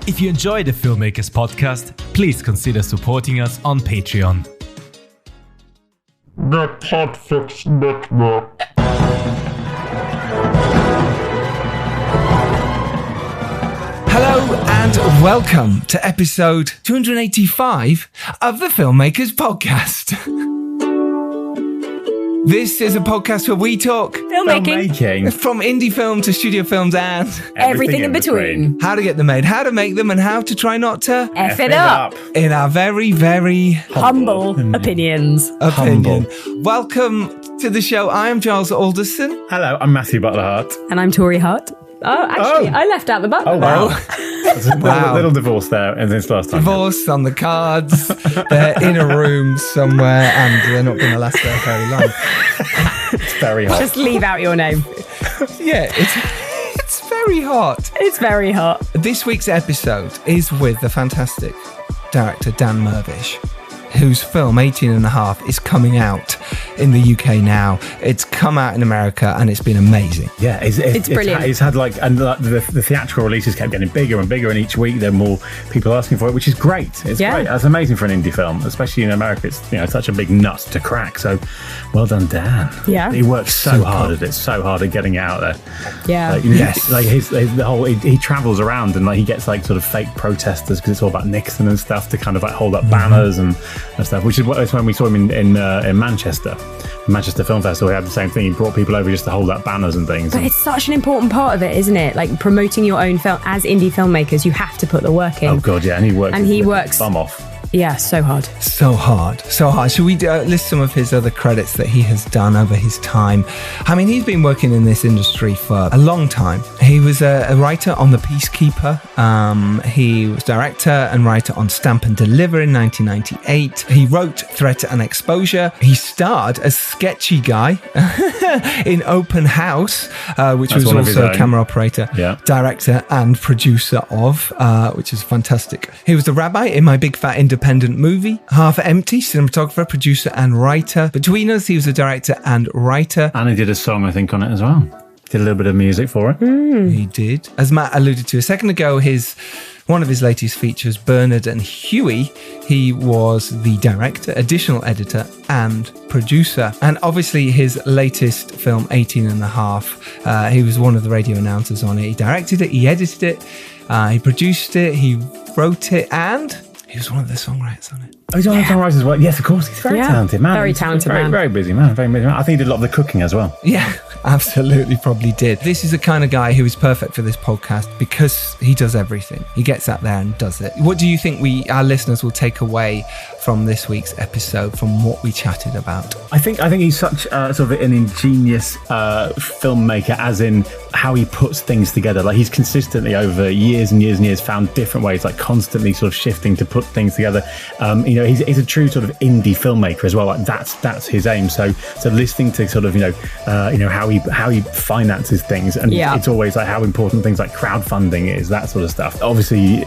If you enjoy the Filmmakers Podcast, please consider supporting us on Patreon. The Podfix Network. Hello and welcome to episode 285 of the Filmmakers Podcast. This is a podcast where we talk filmmaking from indie film to studio films and everything in between. How to get them made, how to make them, and how to try not to F it up. In our very, very humble opinions. Welcome to the show. I am Giles Alderson. Hello, I'm Matthew Butler-Hart. And I'm Tori Hart. I left out the butler. Oh, wow. A little divorce there since last time. Divorce on the cards. They're in a room somewhere and they're not going to last there very long. It's very hot. Just leave out your name. Yeah, it's very hot. It's very hot. This week's episode is with the fantastic director Dan Mirvish, whose film 18 and a Half is coming out in the UK now. It's come out in America and it's been amazing. Yeah, it's brilliant. It's had the theatrical releases kept getting bigger and bigger, and each week there are more people asking for it, which is great. It's great. That's amazing for an indie film, especially in America. It's such a big nut to crack. So well done, Dan. Yeah, he works so hard at it, so hard at getting it out there. Yeah, he travels around and he gets sort of fake protesters, because it's all about Nixon and stuff, to kind of hold up banners and stuff. Which is when we saw him in Manchester Film Festival. He had the same thing. He brought people over just to hold up banners and things. But it's such an important part of it, isn't it? Like promoting your own film as indie filmmakers, you have to put the work in. Oh god, yeah, and he works bum off. Yeah, so hard. So hard. Should we list some of his other credits that he has done over his time? I mean, he's been working in this industry for a long time. He was a writer on The Peacekeeper. He was director and writer on Stamp and Deliver in 1998. He wrote Threat and Exposure. He starred as Sketchy Guy in Open House, which was also a camera operator, director and producer of, which is fantastic. He was the rabbi in My Big Fat Independent Movie, Half Empty, cinematographer, producer and writer. Between Us, he was a director and writer. And he did a song, I think, on it as well. Did a little bit of music for it. He did. As Matt alluded to a second ago, one of his latest features, Bernard and Huey, he was the director, additional editor and producer. And obviously his latest film, 18 and a Half, he was one of the radio announcers on it. He directed it, he edited it, he produced it, he wrote it, and he was one of the songwriters on it. Oh, he's one of the songwriters as well. Yes, of course. He's a very talented man. Very talented man. Very busy man. Very busy man. I think he did a lot of the cooking as well. Yeah, absolutely, probably did. This is the kind of guy who is perfect for this podcast because he does everything. He gets out there and does it. What do you think our listeners will take away from this week's episode, from what we chatted about? I think he's such sort of an ingenious filmmaker, as in how he puts things together. Like, he's consistently over years and years and years found different ways, like constantly sort of shifting to put things together. He's a true sort of indie filmmaker as well. Like that's his aim. So listening to sort of how he finances things, and it's always like how important things like crowdfunding is, that sort of stuff. Obviously,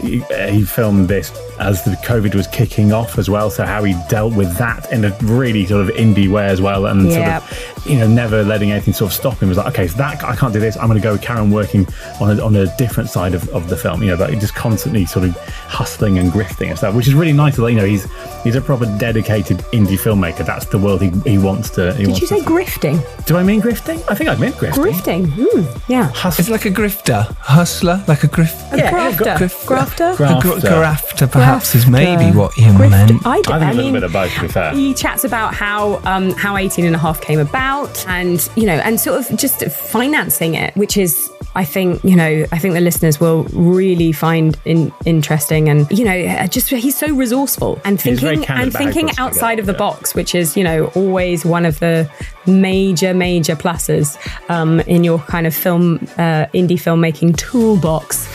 he filmed this as the COVID was kicking off as well. So how he dealt with that in a really sort of indie way as well, and sort of never letting anything sort of stop him. It was like, okay, so that I can't do this. I'm going to go carry on working on a different side of the film. But just constantly sort of hustling and grifting and stuff, which is really nice. He's a proper dedicated indie filmmaker. That's the world he wants to. Did you say grifting? Do I mean grifting? I think I meant grifting. Yeah. It's like a grifter, hustler, like a grifter. Grafter, perhaps, is maybe what you meant. I think a little bit of both, to be fair. He chats about how 18 and a Half came about, and sort of just financing it, which is, I think the listeners will really find interesting, and just he's so resourceful and thinking outside of the box, which is always one of the major pluses in your kind of indie filmmaking toolbox,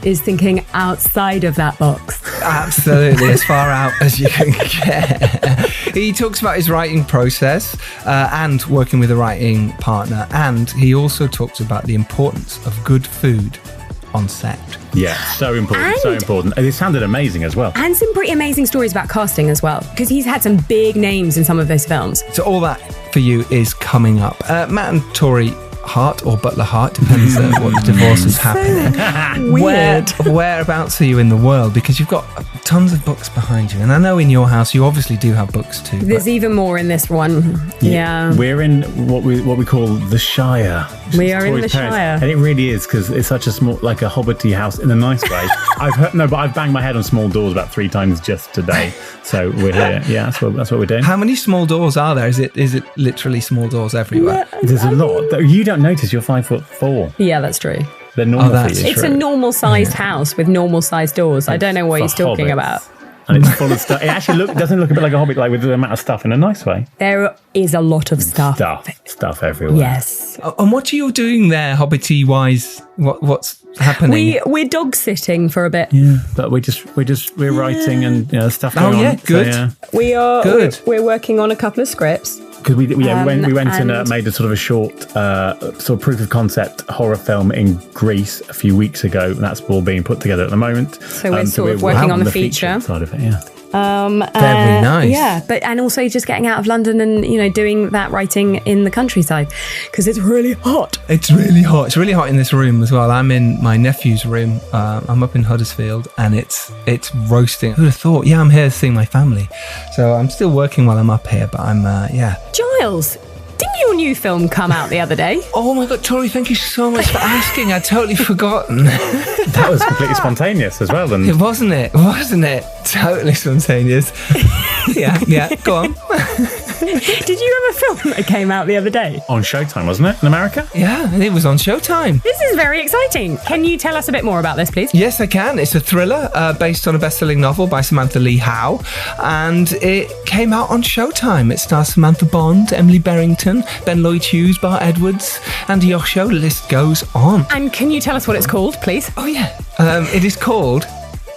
is thinking outside of that box. Absolutely, as far out as you can get. He talks about his writing process and working with a writing partner, and he also talks about the importance of good food on set. Yeah, so important. And it sounded amazing as well. And some pretty amazing stories about casting as well, because he's had some big names in some of his films. So all that for you is coming up. Matt and Tori Hart or Butler Hart, depends on what the divorce is happening. Weird. Whereabouts are you in the world? Because you've got tons of books behind you, and I know in your house you obviously do have books too. There's even more in this one. Yeah. We're in what we call the Shire. We are in the Parents. Shire. And it really is, because it's such a small, like a hobbity house in a nice way. I've banged my head on small doors about 3 times just today. So we're here. Yeah, that's what we're doing. How many small doors are there? Is it literally small doors everywhere? There's a lot. You don't notice, you're 5'4". Yeah, that's true. They're normal for you. It's a normal sized house with normal sized doors. I don't know what he's talking hobbits. about. And it's full of stuff. It actually doesn't look a bit like a hobbit, like with the amount of stuff in a nice way. There is a lot of stuff. Stuff everywhere. Yes. And what are you doing there, hobbity wise? What's happening? We're dog sitting for a bit. Yeah, but we're writing and stuff going on. Oh yeah, good. So, yeah. We are good. We're working on a couple of scripts. Because we went and made a sort of a short sort of proof of concept horror film in Greece a few weeks ago, and that's all being put together at the moment. So we're sort of working on the feature side of it. Yeah. Very nice. Yeah, and also just getting out of London and doing that writing in the countryside because it's really hot. It's really hot. It's really hot in this room as well. I'm in my nephew's room. I'm up in Huddersfield, and it's roasting. Who'd have thought? Yeah, I'm here seeing my family, so I'm still working while I'm up here. But I'm Giles, didn't your new film come out the other day? Oh my God, Tori, thank you so much for asking. I'd totally forgotten. That was completely spontaneous as well. It wasn't it? Totally spontaneous. Yeah, go on. Did you have a film that came out the other day? On Showtime, wasn't it? In America? Yeah, it was on Showtime. This is very exciting. Can you tell us a bit more about this, please? Yes, I can. It's a thriller based on a best-selling novel by Samantha Lee Howe, and it came out on Showtime. It stars Samantha Bond, Emily Berrington, Ben Lloyd-Hughes, Bart Edwards, Andy Osho. The list goes on. And can you tell us what it's called, please? Oh, yeah. It is called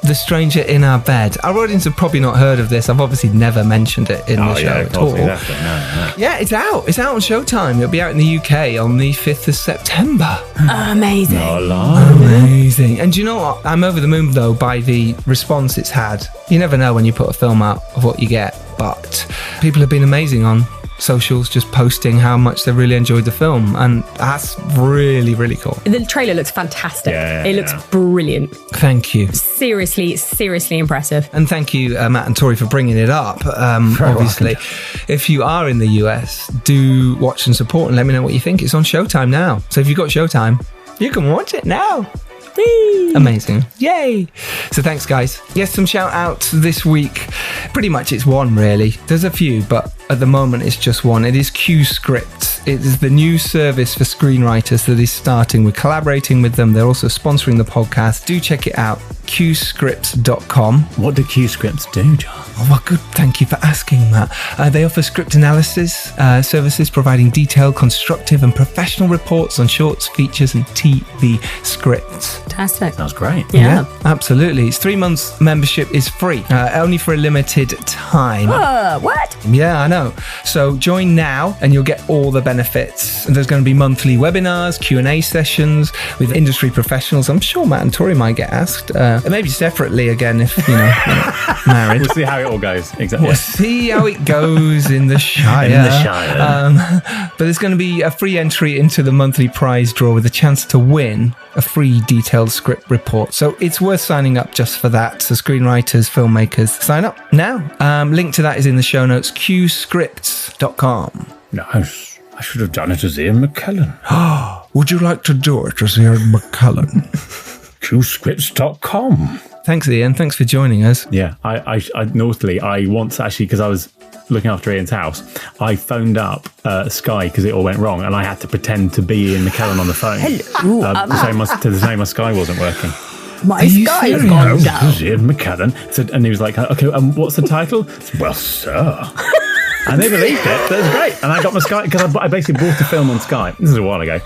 The Stranger in Our Bed. Our audience have probably not heard of this. I've obviously never mentioned it in the show at all. Exactly. No. Yeah, it's out. It's out on Showtime. It'll be out in the UK on the 5th of September. Amazing. Amazing. And do you know what? I'm over the moon, though, by the response it's had. You never know when you put a film out of what you get, but people have been amazing on socials, just posting how much they really enjoyed the film, and that's really, really cool. The trailer looks fantastic. It looks yeah. brilliant. Thank you. Seriously impressive. And thank you, Matt and Tori, for bringing it up. Obviously, if you are in the US, do watch and support and let me know what you think. It's on Showtime now. So if you've got Showtime, you can watch it now. Whee! Amazing. Yay. So thanks, guys. Yes, some shout outs this week. Pretty much it's one, really. There's a few, but at the moment it's just one. It is Q Script. It is the new service for screenwriters that is starting. We're collaborating with them. They're also sponsoring the podcast. Do check it out. qscripts.com. What do Q Scripts do, John? Oh, well, good. Thank you for asking, Matt. They offer script analysis services, providing detailed, constructive and professional reports on shorts, features and TV scripts. Fantastic. Sounds great. Yeah. Absolutely. It's 3 months membership is free, only for a limited time. What? Yeah, I know. So join now and you'll get all the benefits. There's going to be monthly webinars, Q&A sessions with industry professionals. I'm sure Matt and Tori might get asked, maybe separately again if, you're married. We'll see how it all goes. Exactly. We'll see how it goes in the Shire. But there's going to be a free entry into the monthly prize draw with a chance to win a free detailed script report. So it's worth signing up just for that. So screenwriters, filmmakers, sign up now. Link to that is in the show notes, qscripts.com. Nice. I should have done it as Ian McKellen. Would you like to do it as Ian McKellen? qscripts.com. Thanks, Ian. Thanks for joining us. Yeah, I once actually, because I was looking after Ian's house, I phoned up Sky because it all went wrong, and I had to pretend to be Ian McKellen on the phone. To say my Sky wasn't working. My Sky has gone down. This is Ian McKellen. And he was like, okay, what's the title? Well, sir. And they believed it. That was great. And I got my Sky, because I basically bought a film on Sky. This is a while ago.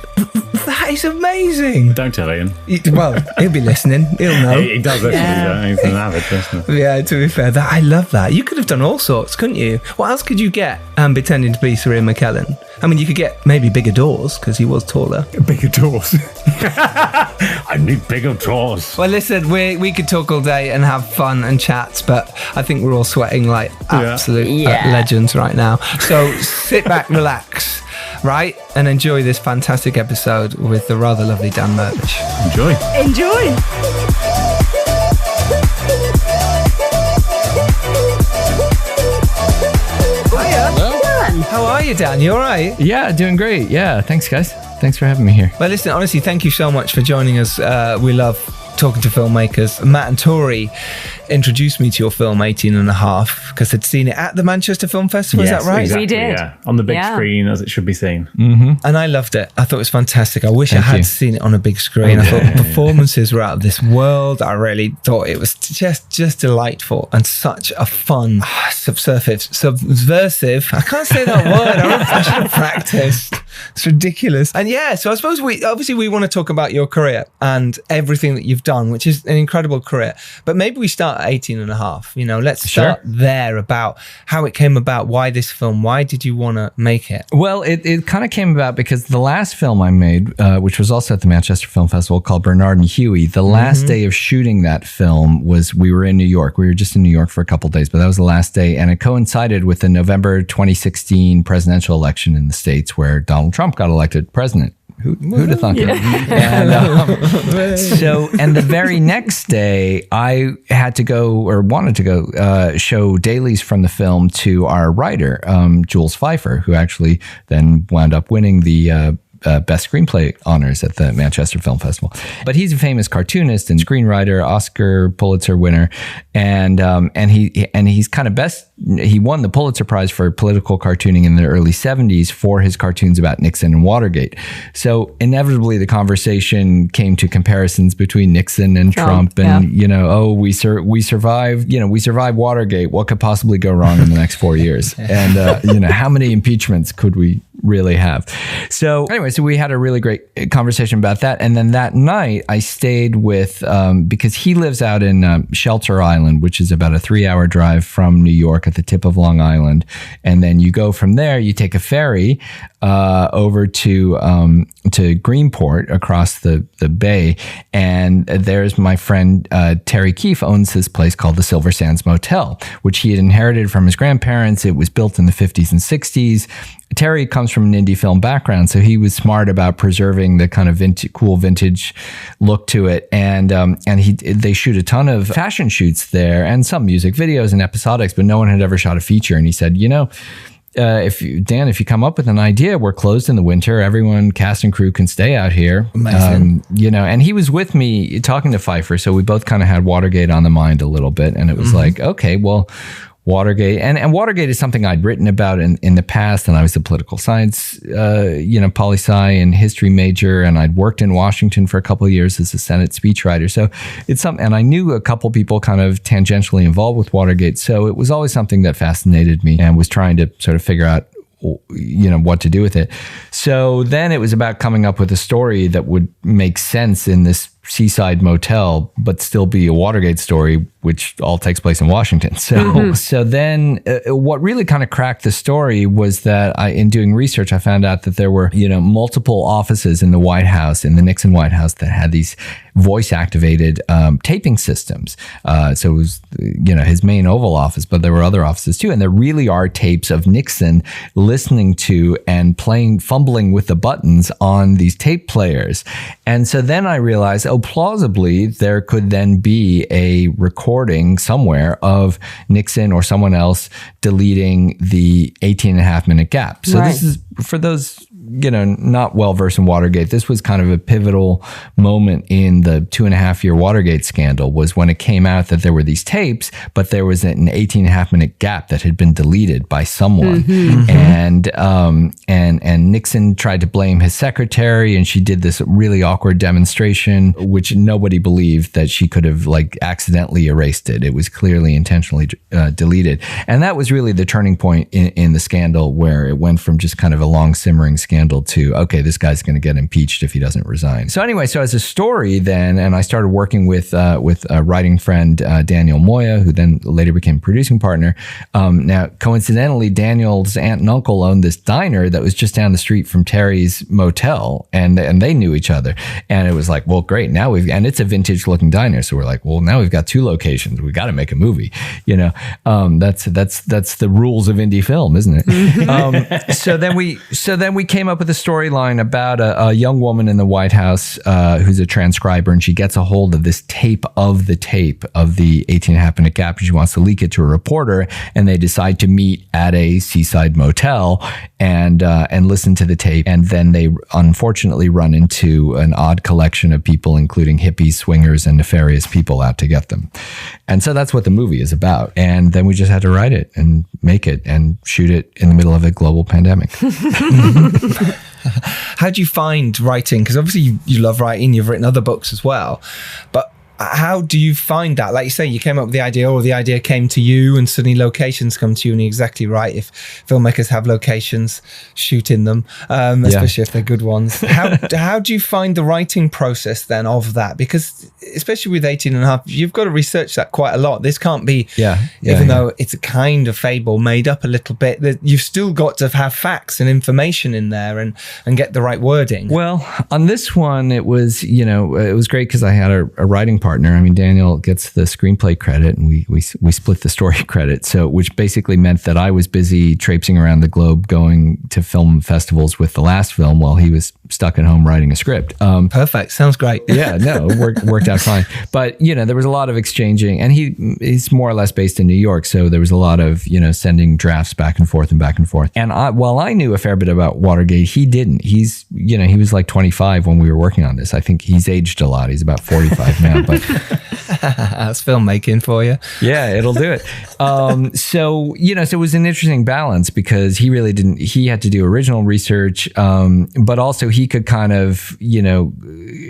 That is amazing. Don't tell Ian. Well, he'll be listening. He'll know. He does listen. Yeah. He's an avid listener. Yeah, to be fair, I love that. You could have done all sorts, couldn't you? What else could you get pretending to be Sir Ian McKellen? I mean, you could get maybe bigger doors, because he was taller. Bigger doors. I need bigger doors. Well, listen, we could talk all day and have fun and chats, but I think we're all sweating like absolute legends right now. So sit back, relax, right? And enjoy this fantastic episode with the rather lovely Dan Mirvish. Enjoy. How are you, Dan? You all right? Yeah, doing great. Yeah, thanks, guys. Thanks for having me here. Well, listen, honestly, thank you so much for joining us. We love talking to filmmakers. Matt and Tori introduced me to your film 18 and a half because they'd seen it at the Manchester Film Festival. Yes, is that right? Exactly, We did. Yeah. On the big screen as it should be seen. And I loved it. I thought it was fantastic. I wish I had seen it on a big screen. I thought the performances were out of this world. I really thought it was just delightful and such a fun, subversive. I can't say that word. I should have practiced. It's ridiculous. And yeah, so I suppose we want to talk about your career and everything that you've done, which is an incredible career. But maybe we start at 18 and a half. You know, let's start there about how it came about. Why this film? Why did you want to make it? Well, it kind of came about because the last film I made, which was also at the Manchester Film Festival, called Bernard and Huey, the last day of shooting that film we were in New York. We were just in New York for a couple of days, but that was the last day. And it coincided with the November 2016 presidential election in the States where Donald Trump got elected president. Who'd have thought that? And the very next day, I had to go, or wanted to go, show dailies from the film to our writer, Jules Pfeiffer, who actually then wound up winning the Best Screenplay honors at the Manchester Film Festival. But he's a famous cartoonist and screenwriter, Oscar Pulitzer winner, and he's kind of best. He won the Pulitzer Prize for political cartooning in the early 70s for his cartoons about Nixon and Watergate. So inevitably, the conversation came to comparisons between Nixon and Trump and we survived. We survived Watergate. What could possibly go wrong in the next 4 years? And how many impeachments could we really have? So anyway, so we had a really great conversation about that. And then that night I stayed with, because he lives out in Shelter Island, which is about a 3-hour drive from New York at the tip of Long Island. And then you go from there, you take a ferry over to Greenport across the bay. And there's my friend Terry Keefe owns this place called the Silver Sands Motel, which he had inherited from his grandparents. It was built in the 50s and 60s. Terry comes from an indie film background, so he was smart about preserving the kind of cool vintage look to it. And they shoot a ton of fashion shoots there and some music videos and episodics, but no one had ever shot a feature. And he said, if you come up with an idea, we're closed in the winter. Everyone, cast and crew, can stay out here. Amazing. And he was with me talking to Pfeiffer, so we both kind of had Watergate on the mind a little bit, and it was like, okay, well, Watergate. And Watergate is something I'd written about in the past, and I was a political science, poli-sci and history major, and I'd worked in Washington for a couple of years as a Senate speechwriter. So it's something, and I knew a couple people kind of tangentially involved with Watergate. So it was always something that fascinated me and was trying to sort of figure out what to do with it. So then it was about coming up with a story that would make sense in this seaside motel, but still be a Watergate story, which all takes place in Washington. So then what really kind of cracked the story was that in doing research, I found out that there were, multiple offices in the White House, in the Nixon White House, that had these voice activated taping systems. So it was, his main Oval Office, but there were other offices too. And there really are tapes of Nixon listening to and fumbling with the buttons on these tape players. And so then I realized, plausibly, there could then be a recording somewhere of Nixon or someone else deleting the 18.5-minute gap. So This is, for those not well versed in Watergate, this was kind of a pivotal moment in the 2.5-year Watergate scandal, was when it came out that there were these tapes, but there was an 18.5-minute gap that had been deleted by someone. And Nixon tried to blame his secretary, and she did this really awkward demonstration, which nobody believed that she could have accidentally erased it. It was clearly intentionally deleted. And that was really the turning point in the scandal, where it went from just kind of a long simmering scandal scandal to, okay, this guy's going to get impeached if he doesn't resign. So anyway, so as a story then, and I started working with a writing friend, Daniel Moya, who then later became producing partner. Now, coincidentally, Daniel's aunt and uncle owned this diner that was just down the street from Terry's motel, and they knew each other. And it was like, well, great. Now and it's a vintage looking diner. So we're like, well, now we've got 2 locations. We got to make a movie. That's the rules of indie film, isn't it? So then we came up with a storyline about a young woman in the White House who's a transcriber, and she gets a hold of this tape of the 18.5-minute gap, and she wants to leak it to a reporter, and they decide to meet at a seaside motel and listen to the tape, and then they unfortunately run into an odd collection of people, including hippies, swingers, and nefarious people out to get them. And so that's what the movie is about. And then we just had to write it and make it and shoot it in the middle of a global pandemic. How do you find writing? Because obviously you love writing, you've written other books as well. But how do you find that? Like you say, you came up with the idea, or the idea came to you, and suddenly locations come to you, and you're exactly right. If filmmakers have locations, shoot in them, especially if they're good ones. How do you find the writing process then of that? Because especially with 18.5, you've got to research that quite a lot. This can't be, even though it's a kind of fable made up a little bit, you've still got to have facts and information in there and get the right wording. Well, on this one, it was, it was great because I had a writing partner. I mean, Daniel gets the screenplay credit, and we split the story credit. So, which basically meant that I was busy traipsing around the globe, going to film festivals with the last film, while he was stuck at home writing a script. Perfect. Sounds great. Yeah, no, it worked out fine. But there was a lot of exchanging, and he's more or less based in New York, so there was a lot of sending drafts back and forth. And while I knew a fair bit about Watergate, he didn't. He was like 25 when we were working on this. I think he's aged a lot. He's about 45 now, but that's filmmaking for you. Yeah, it'll do it. So it was an interesting balance, because he really didn't. He had to do original research, but also he could kind of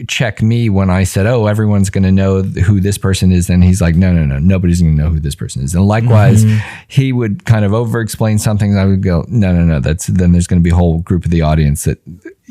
check me when I said, "Oh, everyone's going to know who this person is," and he's like, "No, nobody's going to know who this person is." And likewise, he would kind of over-explain something, and I would go, "No, then there's going to be a whole group of the audience that."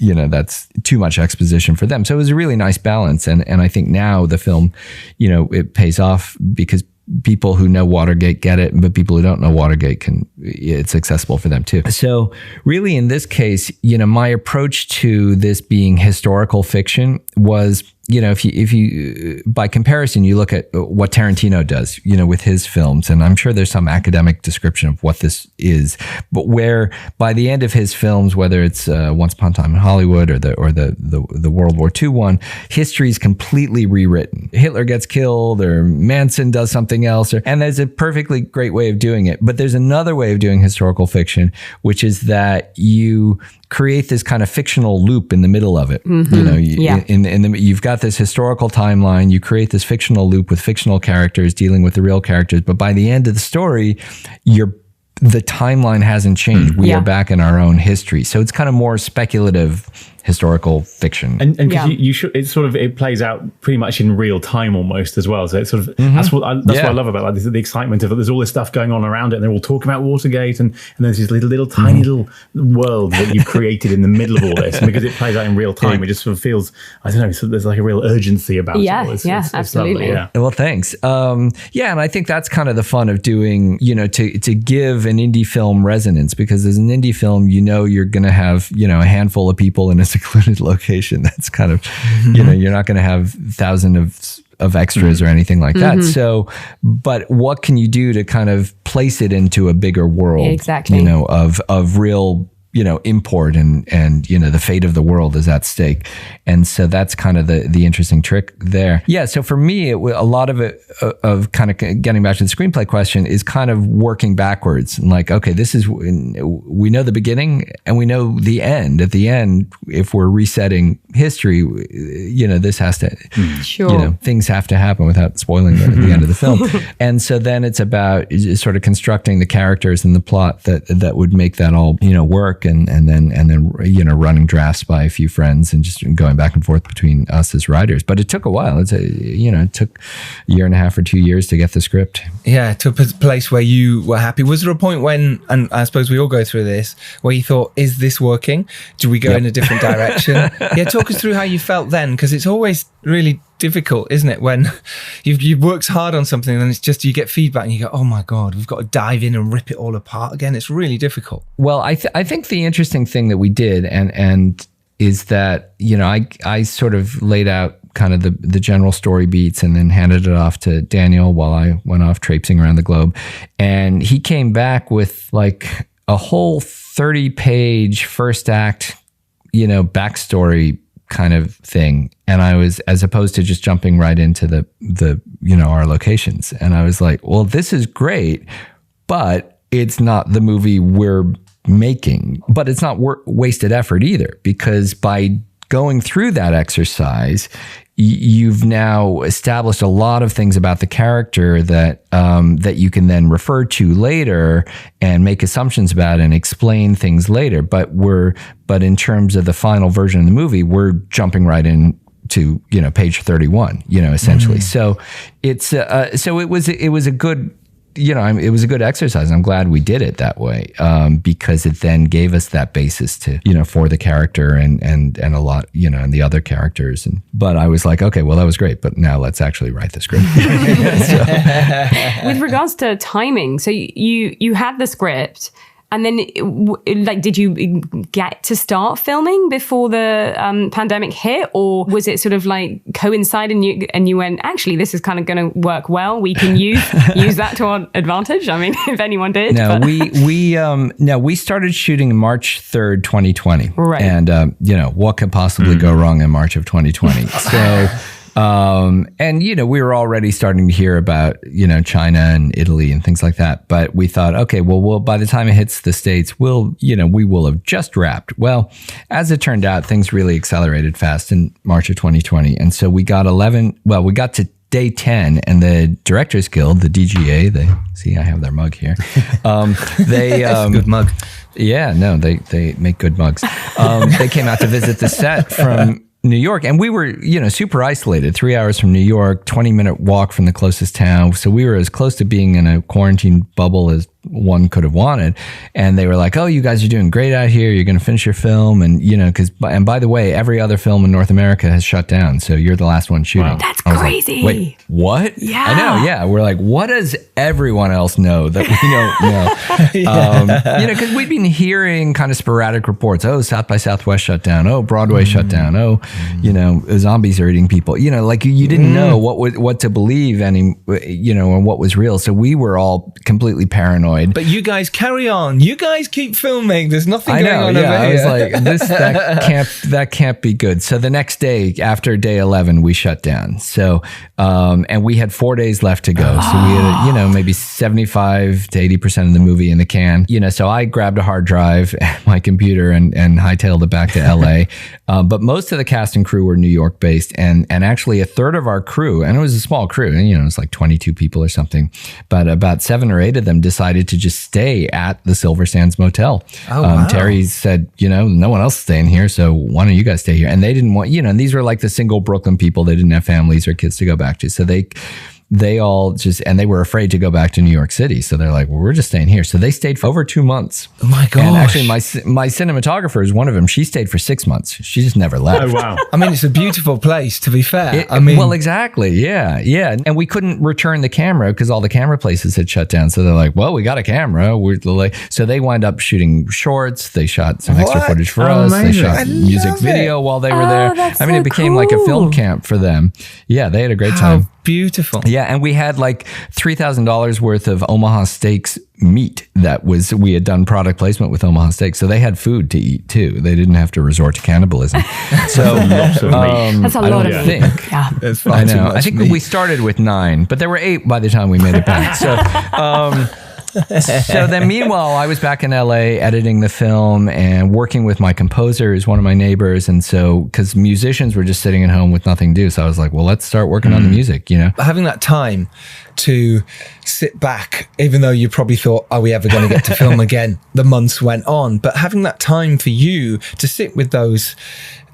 That's too much exposition for them. So it was a really nice balance. And I think now the film, it pays off because people who know Watergate get it, but people who don't know Watergate it's accessible for them too. So really in this case, my approach to this being historical fiction was, if you by comparison, you look at what Tarantino does, with his films, and I'm sure there's some academic description of what this is, but where by the end of his films, whether it's Once Upon a Time in Hollywood or the World War II one, history is completely rewritten. Hitler gets killed, or Manson does something else, and there's a perfectly great way of doing it. But there's another way of doing historical fiction, which is that you create this kind of fictional loop in the middle of it. You've got this historical timeline, you create this fictional loop with fictional characters dealing with the real characters, but by the end of the story, the timeline hasn't changed. We are back in our own history. So it's kind of more speculative historical fiction. And it plays out pretty much in real time almost as well. So it's sort of, that's what I love about the excitement of it. There's all this stuff going on around it, and they're all talking about Watergate, and there's this little tiny little world that you've created in the middle of all this. And because it plays out in real time, it just sort of feels, I don't know, so there's like a real urgency about it. It's absolutely. Lovely, yeah. Well, thanks. And I think that's kind of the fun of doing, to give an indie film resonance, because as an indie film, you're going to have, a handful of people in a secluded location. That's kind of, you're not going to have thousands of extras or anything like that. So, but what can you do to kind of place it into a bigger world? Exactly. Of real, import and the fate of the world is at stake. And so that's kind of the interesting trick there. Yeah. So for me, a lot of it, of kind of getting back to the screenplay question, is kind of working backwards. And like, okay, we know the beginning and we know the end. At the end, if we're resetting history, this has to, things have to happen without spoiling the end of the film. And so then it's about sort of constructing the characters and the plot that would make that all, work. York, and then running drafts by a few friends and just going back and forth between us as writers. But it took a while. It took a year and a half or 2 years to get the script. Yeah, to a place where you were happy. Was there a point when, and I suppose we all go through this, where you thought, is this working? Do we go in a different direction? Yeah, talk us through how you felt then, because it's always really difficult, isn't it, when you've worked hard on something and it's just you get feedback and you go, oh my God, we've got to dive in and rip it all apart again. It's really difficult. Well, I think the interesting thing that we did and is that, I sort of laid out kind of the general story beats and then handed it off to Daniel while I went off traipsing around the globe. And he came back with like a whole 30-page first act, backstory kind of thing. And I was, as opposed to just jumping right into the our locations. And I was like, well, this is great, but it's not the movie we're making. But it's not wasted effort either, because by going through that exercise, you've now established a lot of things about the character that you can then refer to later and make assumptions about and explain things later. But in terms of the final version of the movie, we're jumping right in to page 31, essentially. So it's so it was a good. It was a good exercise. I'm glad we did it that way, because it then gave us that basis to, for the character and a lot, and the other characters. But I was like, okay, well, that was great, but now let's actually write the script. With regards to timing, so you had the script. And then, did you get to start filming before the pandemic hit, or was it sort of like coincide and you went, actually, this is kind of going to work well. We can use that to our advantage. I mean, if anyone did. No, we started shooting March 3rd, 2020, right? And what could possibly go wrong in March of 2020? So. We were already starting to hear about, China and Italy and things like that. But we thought, okay, well, by the time it hits the States, we will have just wrapped. Well, as it turned out, things really accelerated fast in March of 2020. And so we got we got to day 10 and the Directors Guild, the DGA, I have their mug here. Good mug. Yeah, no, they make good mugs. They came out to visit the set from New York, and we were, super isolated, 3 hours from New York, 20-minute walk from the closest town. So we were as close to being in a quarantine bubble as one could have wanted. And they were like, oh, you guys are doing great out here. You're going to finish your film. And, and by the way, every other film in North America has shut down. So you're the last one shooting. Wow. That's crazy. Like, wait, what? Yeah. I know. Yeah. We're like, what does everyone else know that we don't know? Because we'd been hearing kind of sporadic reports. Oh, South by Southwest shut down. Oh, Broadway shut down. Oh, zombies are eating people. You didn't know what to believe and what was real. So we were all completely paranoid. But you guys carry on. You guys keep filming. There's nothing going on over here. I was like, that can't be good. So the next day, after day 11, we shut down. So, and we had 4 days left to go. So we had, maybe 75 to 80% of the movie in the can. So I grabbed a hard drive and my computer and hightailed it back to LA. But most of the cast and crew were New York based, and actually a third of our crew, and it was a small crew, and it was like 22 people or something, but about 7 or 8 of them decided to just stay at the Silver Sands Motel. Oh, wow. Terry said, no one else is staying here, so why don't you guys stay here? And they didn't want, and these were like the single Brooklyn people. They didn't have families or kids to go back to, so they all and they were afraid to go back to New York City. So they're like, well, we're just staying here. So they stayed for over 2 months. Oh my gosh. And actually my cinematographer is one of them. She stayed for 6 months. She just never left. Oh, wow. I mean, it's a beautiful place, to be fair. Well, exactly. Yeah. Yeah. And we couldn't return the camera because all the camera places had shut down. So they're like, well, we got a camera. So they wind up shooting shorts. They shot some extra footage for us. They shot music video while they were there. It became like a film camp for them. Yeah. They had a great time. Beautiful. Yeah, and we had like $3,000 worth of Omaha Steaks meat we had done product placement with Omaha Steaks, so they had food to eat too. They didn't have to resort to cannibalism. So lots of meat. That's a lot of meat. Yeah, that's I know. I think we started with 9, but there were 8 by the time we made it back. So. So then meanwhile, I was back in LA editing the film and working with my composer, who's one of my neighbors. And so, because musicians were just sitting at home with nothing to do. So I was like, well, let's start working on the music, you know? Having that time to sit back, even though you probably thought, are we ever going to get to film again? The months went on, but having that time for you to sit with those,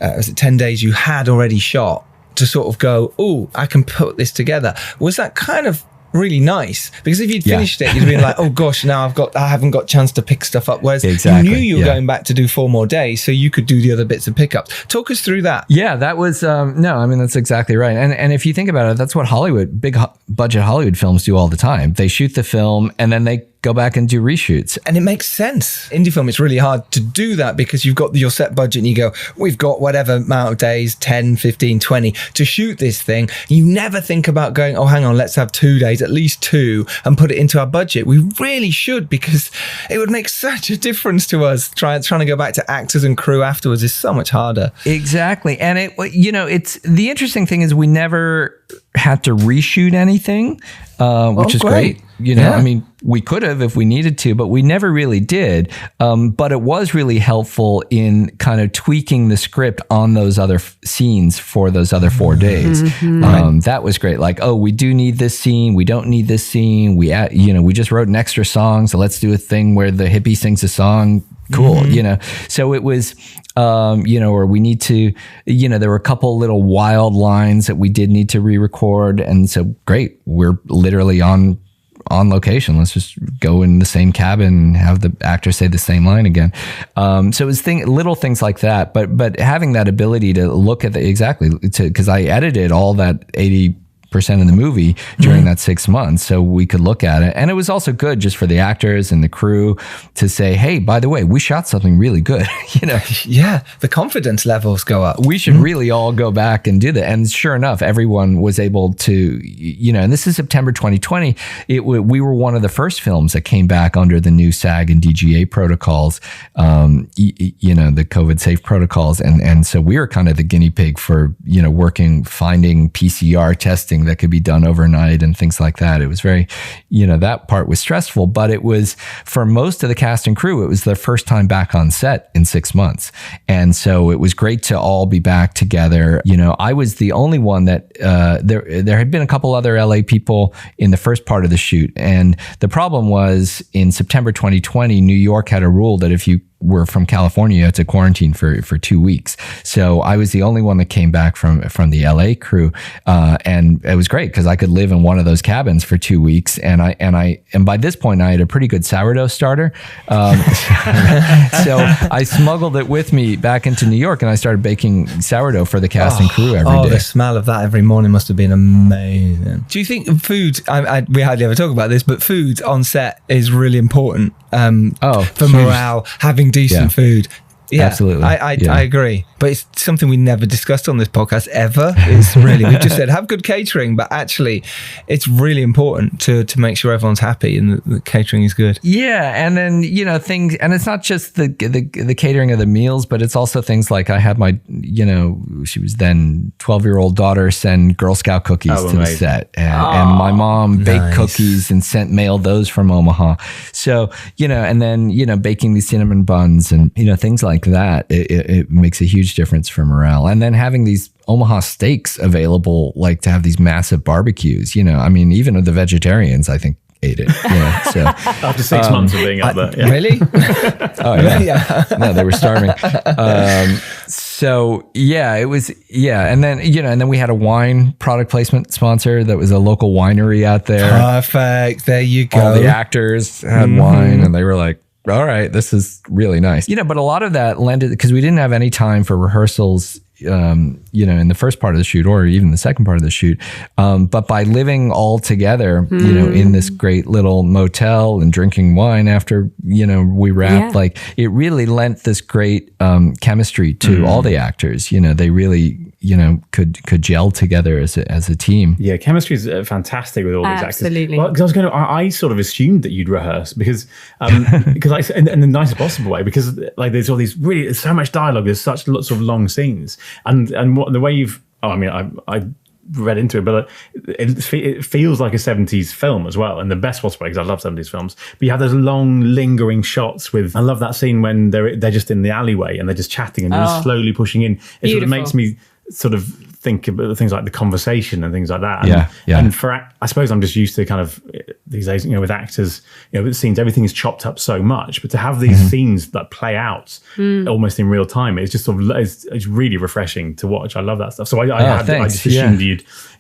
was it 10 days you had already shot, to sort of go, oh, I can put this together. Was that kind of really nice? Because if you'd finished it, you'd be like, oh gosh, now I haven't got a chance to pick stuff up. Whereas you knew you were going back to do 4 more days, so you could do the other bits of pickups. Talk us through that. Yeah, that was, no, I mean, that's exactly right. And if you think about it, that's what big budget Hollywood films do all the time. They shoot the film and then they go back and do reshoots. And it makes sense. Indie film, it's really hard to do that because you've got your set budget and you go, we've got whatever amount of days, 10, 15, 20 to shoot this thing. You never think about going, oh, hang on, let's have 2 days, at least 2, and put it into our budget. We really should, because it would make such a difference to us. Trying to go back to actors and crew afterwards is so much harder. Exactly. And it's the interesting thing is we never had to reshoot anything, which is great. I mean, we could have if we needed to, but we never really did. But it was really helpful in kind of tweaking the script on those other scenes for those other 4 days. That was great. Like, oh, we do need this scene. We don't need this scene. We just wrote an extra song. So let's do a thing where the hippie sings a song. Cool. So it was, or we need to, there were a couple little wild lines that we did need to re-record. And so great. We're literally on location. Let's just go in the same cabin and have the actor say the same line again. So it was little things like that, but having that ability to look at because I edited all that 80% of the movie during that 6 months, so we could look at it. And it was also good just for the actors and the crew to say, hey, by the way, we shot something really good. Yeah, the confidence levels go up. We should really all go back and do that. And sure enough, everyone was able to, and this is September 2020. We were one of the first films that came back under the new SAG and DGA protocols, the COVID safe protocols. And so we were kind of the guinea pig for, finding PCR testing that could be done overnight and things like that. It was very, that part was stressful, but it was, for most of the cast and crew, it was their first time back on set in 6 months. And so it was great to all be back together. I was the only one that, there had been a couple other LA people in the first part of the shoot. And the problem was in September 2020, New York had a rule that if you were from California, you had to quarantine for 2 weeks. So I was the only one that came back from the LA crew. And it was great because I could live in one of those cabins for 2 weeks. And by this point I had a pretty good sourdough starter. So I smuggled it with me back into New York and I started baking sourdough for the cast and crew every day. The smell of that every morning must have been amazing. Do you think food, we hardly ever talk about this, but food on set is really important for morale, having decent food. Yeah, absolutely. I agree. But it's something we never discussed on this podcast ever. It's really, we just said have good catering, but actually it's really important to make sure everyone's happy and the catering is good. Yeah. And then, things, and it's not just the catering of the meals, but it's also things like I had my, she was then 12-year-old daughter send Girl Scout cookies to the set. And my mom baked cookies and mailed those from Omaha. So, and then, baking these cinnamon buns and, things like that, it makes a huge difference for morale. And then having these Omaha steaks available, like to have these massive barbecues, even the vegetarians, I think, ate it. So after 6 months of being out there. Yeah. Really? Oh yeah. No, they were starving. So yeah, it was, and then we had a wine product placement sponsor that was a local winery out there. Perfect. There you go. All the actors had wine and they were like, all right, this is really nice. But a lot of that lended, because we didn't have any time for rehearsals, in the first part of the shoot or even the second part of the shoot. But by living all together, in this great little motel and drinking wine after, we wrapped, like it really lent this great chemistry to all the actors. They really, could gel together as a team. Yeah, chemistry is fantastic with all these actors. Absolutely. Well, because I sort of assumed that you'd rehearse because in the nicest possible way, because like there's all these there's so much dialogue, there's such lots of long scenes, and the way you've, I read into it, but it feels like a 70s film as well, in the best possible way, because I love 70s films. But you have those long lingering shots with, I love that scene when they're just in the alleyway and they're just chatting and just slowly pushing in. It sort of makes me sort of think about things like the conversation and things like that. And, and I suppose I'm just used to kind of these days, with actors, with scenes, everything is chopped up so much, but to have these scenes that play out almost in real time, it's just sort of, it's really refreshing to watch. I love that stuff. So I just assumed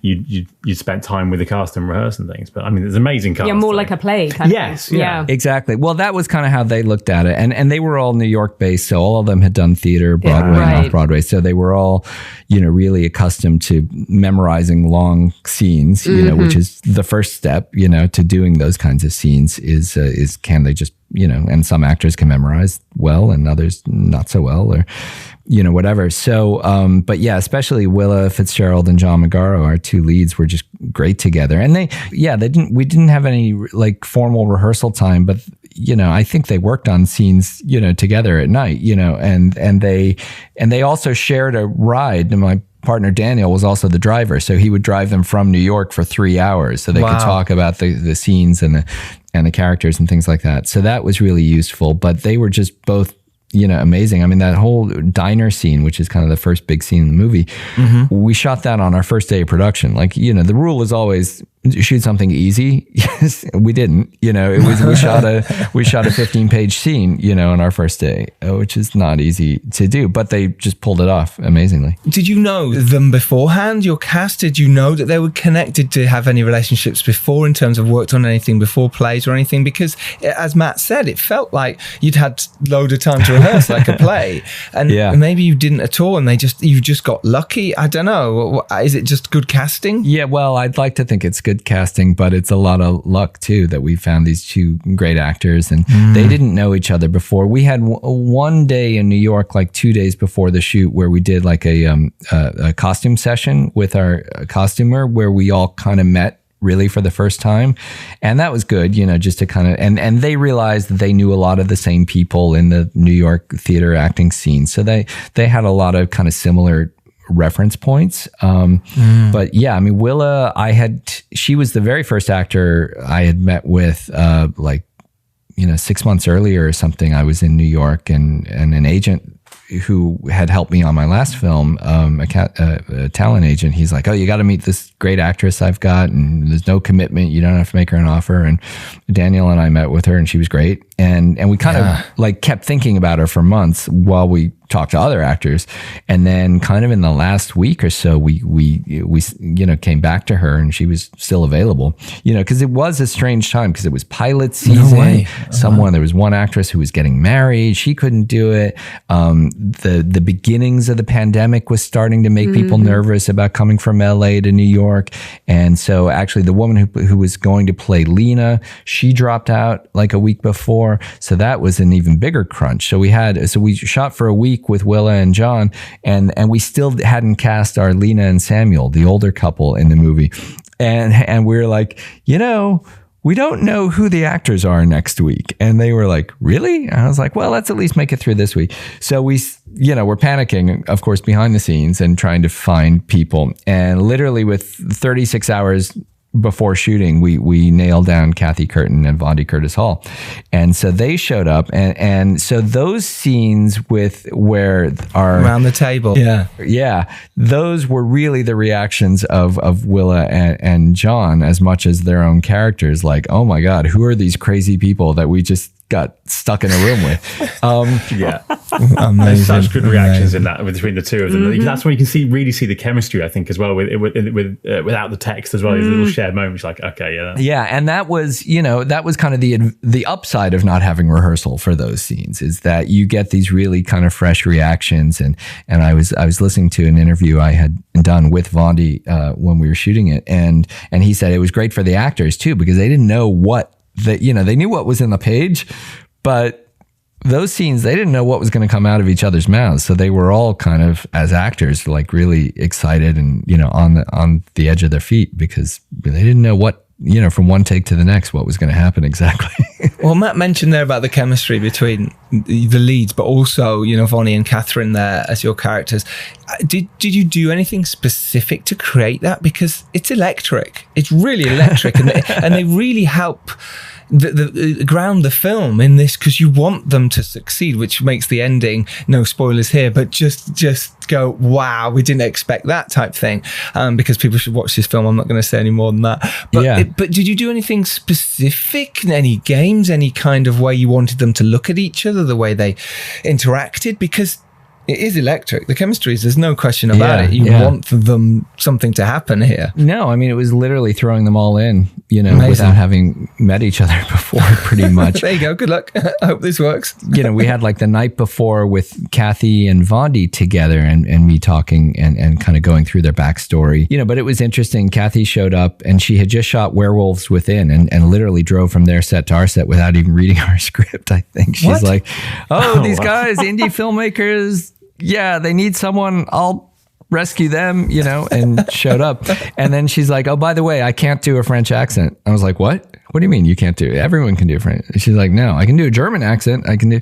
you'd spent time with the cast and rehearse and things, but I mean, there's amazing cast. Yeah, more like a play kind of thing. Yeah, exactly. Well, that was kind of how they looked at it, and they were all New York based, so all of them had done theater, Broadway and off Broadway, so they were all really accustomed to memorizing long scenes, which is the first step, to doing those kinds of scenes is can they just, and some actors can memorize well and others not so well, or, whatever. So, but yeah, especially Willa Fitzgerald and John Magaro, our two leads, were just great together. And we didn't have any like formal rehearsal time, but I think they worked on scenes, together at night, and they also shared a ride. And my partner Daniel was also the driver, so he would drive them from New York for 3 hours so they could talk about the scenes and the characters and things like that. So that was really useful, but they were just both amazing. I mean, that whole diner scene, which is kind of the first big scene in the movie, we shot that on our first day of production. Like, the rule is always shoot something easy. Yes, we didn't. We shot a 15-page scene, on our first day, which is not easy to do, but they just pulled it off amazingly. Did you know them beforehand, your cast? Did you know that they were connected, to have any relationships before, in terms of worked on anything before, plays or anything? Because as Matt said, it felt like you'd had load of time to rehearse like a play, and maybe you didn't at all, and you just got lucky. I don't know. Is it just good casting? Yeah, well, I'd like to think it's good casting, but it's a lot of luck too that we found these two great actors, and they didn't know each other before. We had one day in New York, like 2 days before the shoot, where we did like a costume session with our costumer, where we all kind of met really for the first time, and that was good, just to kind of, and they realized that they knew a lot of the same people in the New York theater acting scene, so they had a lot of kind of similar reference points. But yeah, I mean, Willa, she was the very first actor I had met with, 6 months earlier or something. I was in New York, and an agent who had helped me on my last film, a talent agent, he's like, "Oh, you got to meet this great actress I've got, and there's no commitment. You don't have to make her an offer." And Daniel and I met with her, and she was great. And we kind of like kept thinking about her for months while we talked to other actors. And then kind of in the last week or so, we came back to her, and she was still available, because it was a strange time, because it was pilot season. No way. There was one actress who was getting married. She couldn't do it. The beginnings of the pandemic was starting to make people nervous about coming from LA to New York. And so actually the woman who was going to play Lena, she dropped out like a week before. So that was an even bigger crunch. So we shot for a week with Willa and John, and we still hadn't cast our Lena and Samuel, the older couple in the movie. And we were like, we don't know who the actors are next week. And they were like, really? And I was like, well, let's at least make it through this week. So we're panicking, of course, behind the scenes and trying to find people. And literally with 36 hours before shooting, we nailed down Kathy Curtin and Vondi Curtis Hall. And so they showed up. And so those scenes where our... around the table. Yeah. Those were really the reactions of Willa and John, as much as their own characters. Like, oh my God, who are these crazy people that we just got stuck in a room with? Amazing. There's such good reactions in that between the two of them. That's when you can really see the chemistry, I think, as well, without the text as well. These little shared moments, like, okay, and that was kind of the upside of not having rehearsal for those scenes, is that you get these really kind of fresh reactions. And I was listening to an interview I had done with Vondi when we were shooting it, and he said it was great for the actors too, because they didn't know they knew what was in the page, but those scenes, they didn't know what was going to come out of each other's mouths. So they were all kind of, as actors, like really excited and, on the edge of their feet, because they didn't know what, from one take to the next, what was going to happen exactly. Well, Matt mentioned there about the chemistry between the leads, but also, Vonnie and Catherine there as your characters. Did you do anything specific to create that? Because it's electric. It's really electric. and they really help the ground the film in this, because you want them to succeed, which makes the ending, no spoilers here, but just go, wow, we didn't expect that type thing, because people should watch this film. I'm not going to say any more than that, but did you do anything specific, any games, any kind of way you wanted them to look at each other, the way they interacted? Because it is electric. The chemistry is, there's no question about it. You want something to happen here. No, I mean, it was literally throwing them all in, Amazing. Without having met each other before, pretty much. There you go. Good luck. I hope this works. We had like the night before with Kathy and Vondi together and me talking and kind of going through their backstory. But it was interesting. Kathy showed up and she had just shot Werewolves Within and literally drove from their set to our set without even reading our script, I think. She's like, these guys, indie filmmakers, they need someone. I'll rescue them, and showed up. And then she's like, oh, by the way, I can't do a French accent. I was like, what? What do you mean you can't do it? Everyone can do a French. She's like, no, I can do a German accent. I can do.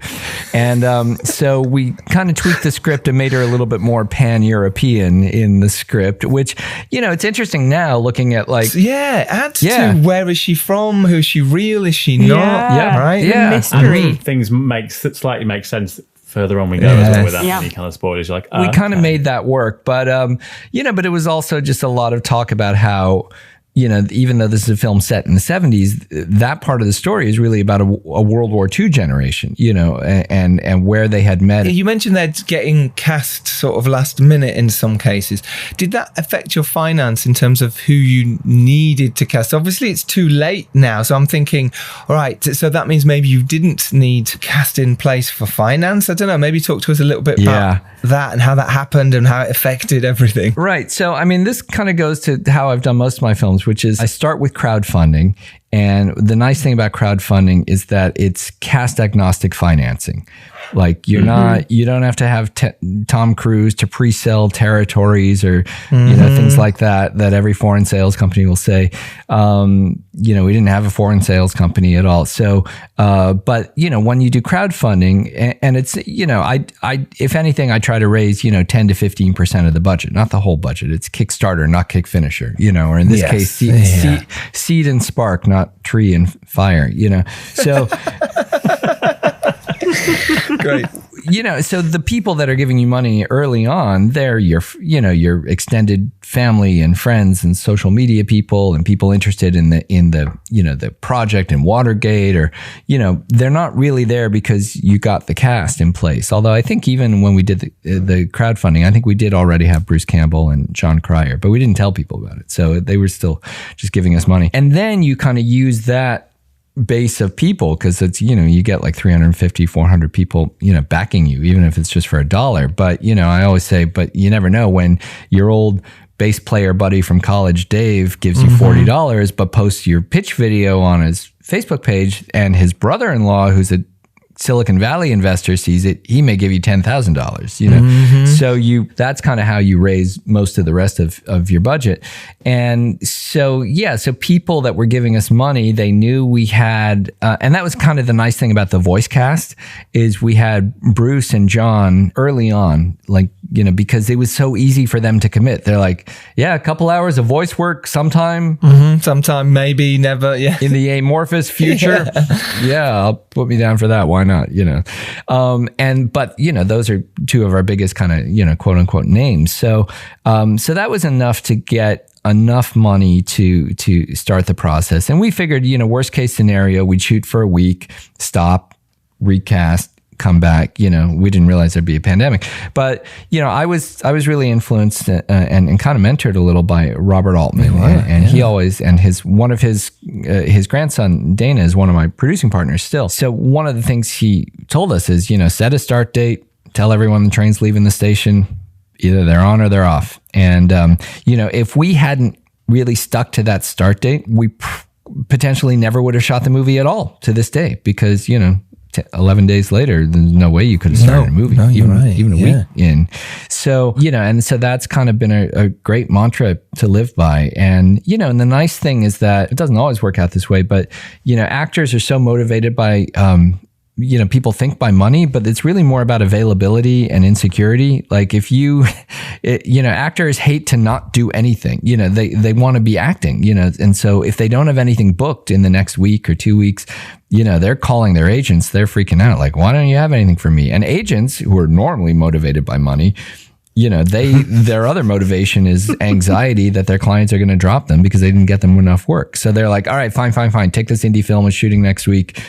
And so we kind of tweaked the script and made her a little bit more pan-European in the script, which, it's interesting now looking at like... adds to where is she from? Who is she real? Is she not? Yeah, right? The mystery. Things slightly make sense further on we go as well, without any kind of spoilers. You're like, we kind of made that work, but but it was also just a lot of talk about how, even though this is a film set in the 70s, that part of the story is really about a World War II generation, and where they had met. You mentioned they're getting cast sort of last minute in some cases. Did that affect your finance in terms of who you needed to cast? Obviously, it's too late now. So I'm thinking, all right, so that means maybe you didn't need cast in place for finance. I don't know. Maybe talk to us a little bit about that and how that happened and how it affected everything. Right. So, I mean, this kind of goes to how I've done most of my films, which is I start with crowdfunding. And the nice thing about crowdfunding is that it's cast agnostic financing. Like you don't have to have Tom Cruise to pre-sell territories or, things like that every foreign sales company will say. We didn't have a foreign sales company at all. So, but when you do crowdfunding and it's, I if anything, I try to raise, 10 to 15% of the budget, not the whole budget. It's Kickstarter, not Kick Finisher, or in this case, seed and spark, not tree and fire, so. Great. So the people that are giving you money early on, they're your extended family and friends and social media people and people interested in the project in Watergate, or, they're not really there because you got the cast in place. Although I think even when we did the crowdfunding, I think we did already have Bruce Campbell and John Cryer, but we didn't tell people about it. So they were still just giving us money. And then you kind of use that base of people, because it's, you get like 350, 400 people, backing you, even if it's just for $1. But, I always say, but you never know when your old bass player buddy from college, Dave, gives you $40, but posts your pitch video on his Facebook page, and his brother-in-law, who's a Silicon Valley investor, sees it, he may give you $10,000, So that's kind of how you raise most of the rest of your budget. And so, so people that were giving us money, they knew we had, and that was kind of the nice thing about the voice cast, is we had Bruce and John early on, like, because it was so easy for them to commit. They're like, a couple hours of voice work sometime. Sometime, maybe, never, in the amorphous future. I'll put me down for that. Why not? But those are two of our biggest kind of, quote unquote names. So that was enough to get enough money to start the process. And we figured, worst case scenario, we'd shoot for a week, stop, recast, come back. We didn't realize there'd be a pandemic, but I was really influenced and kind of mentored a little by Robert Altman, he always, and one of his grandson Dana is one of my producing partners still. So one of the things he told us is, set a start date, tell everyone the train's leaving the station, either they're on or they're off. And if we hadn't really stuck to that start date, we potentially never would have shot the movie at all to this day, because 11 days later, there's no way you could have started a movie, even a week in. So, and so that's kind of been a great mantra to live by. And, and the nice thing is that it doesn't always work out this way, but, actors are so motivated by, people think by money, but it's really more about availability and insecurity. Like if actors hate to not do anything, they want to be acting, and so if they don't have anything booked in the next week or 2 weeks, they're calling their agents, they're freaking out. Like, why don't you have anything for me? And agents who are normally motivated by money, their other motivation is anxiety that their clients are going to drop them because they didn't get them enough work. So they're like, all right, fine. Take this indie film, it's shooting next week.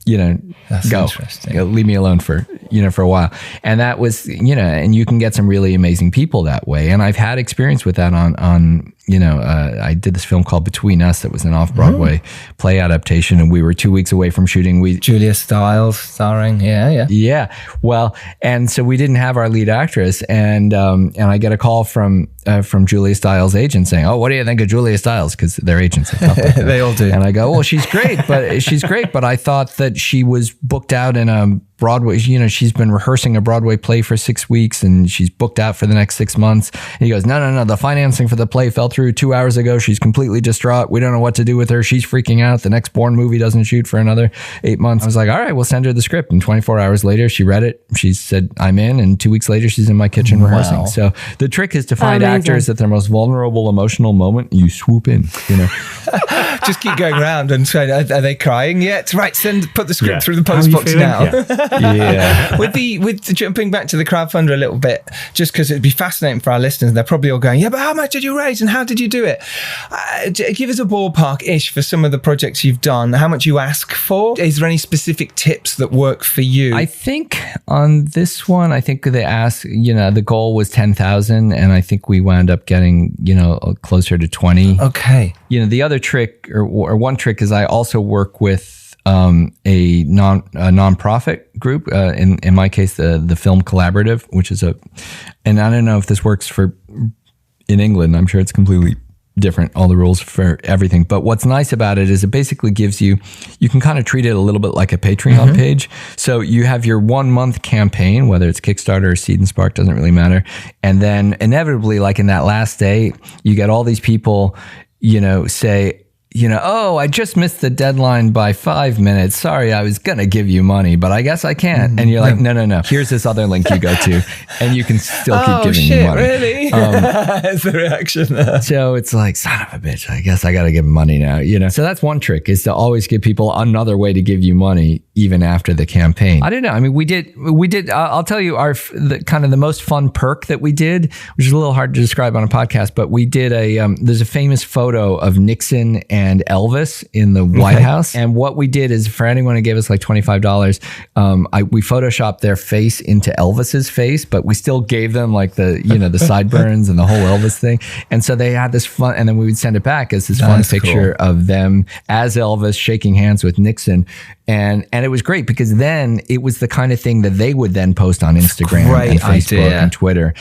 That's go. Interesting. Leave me alone for a while. And that was, and you can get some really amazing people that way. And I've had experience with that on I did this film called Between Us that was an off-Broadway play adaptation, and we were 2 weeks away from shooting. Julia Stiles starring, yeah. Well, and so we didn't have our lead actress, and I get a call from Julia Stiles' agent saying, "Oh, what do you think of Julia Stiles?" Because they're agents and stuff like that. They all do. And I go, "Well, she's great, but I thought that she was booked out in a Broadway, she's been rehearsing a Broadway play for 6 weeks and she's booked out for the next 6 months." And he goes, no, the financing for the play fell through 2 hours ago. She's completely distraught. We don't know what to do with her. She's freaking out. The next Bourne movie doesn't shoot for another 8 months. I was like, all right, we'll send her the script. And 24 hours later, she read it. She said, I'm in. And 2 weeks later, she's in my kitchen rehearsing. So the trick is to find actors at their most vulnerable emotional moment. You swoop in, Just keep going around and say, are they crying yet? Right, put the script through the post box now. Yeah. With jumping back to the crowdfunder a little bit, just because it'd be fascinating for our listeners. They're probably all going, but how much did you raise and how did you do it? Give us a ballpark-ish for some of the projects you've done. How much you ask for? Is there any specific tips that work for you? I think on this one, they asked, the goal was 10,000, and I think we wound up getting, closer to 20. Okay. The other trick or one trick is I also work with a nonprofit group, in my case, the Film Collaborative, which is and I don't know if this works in England. I'm sure it's completely different, all the rules for everything. But what's nice about it is it basically gives you can kind of treat it a little bit like a Patreon page. So you have your 1 month campaign, whether it's Kickstarter or Seed and Spark, doesn't really matter. And then inevitably, like in that last day, you get all these people, say, oh, I just missed the deadline by 5 minutes. Sorry, I was going to give you money, but I guess I can't. And you're like, no. Here's this other link you go to, and you can still keep giving me money. Really? That's the reaction. So it's like, son of a bitch, I guess I got to give money now, So that's one trick, is to always give people another way to give you money, even after the campaign. I don't know. I mean, we did, I'll tell you the most fun perk that we did, which is a little hard to describe on a podcast, but we did there's a famous photo of Nixon and Elvis in the White House. And what we did is, for anyone who gave us like $25, we photoshopped their face into Elvis's face, but we still gave them like the sideburns and the whole Elvis thing. And so they had this fun, and then we would send it back as this fun picture of them as Elvis shaking hands with Nixon. And it was great because then it was the kind of thing that they would then post on Instagram and Facebook and Twitter.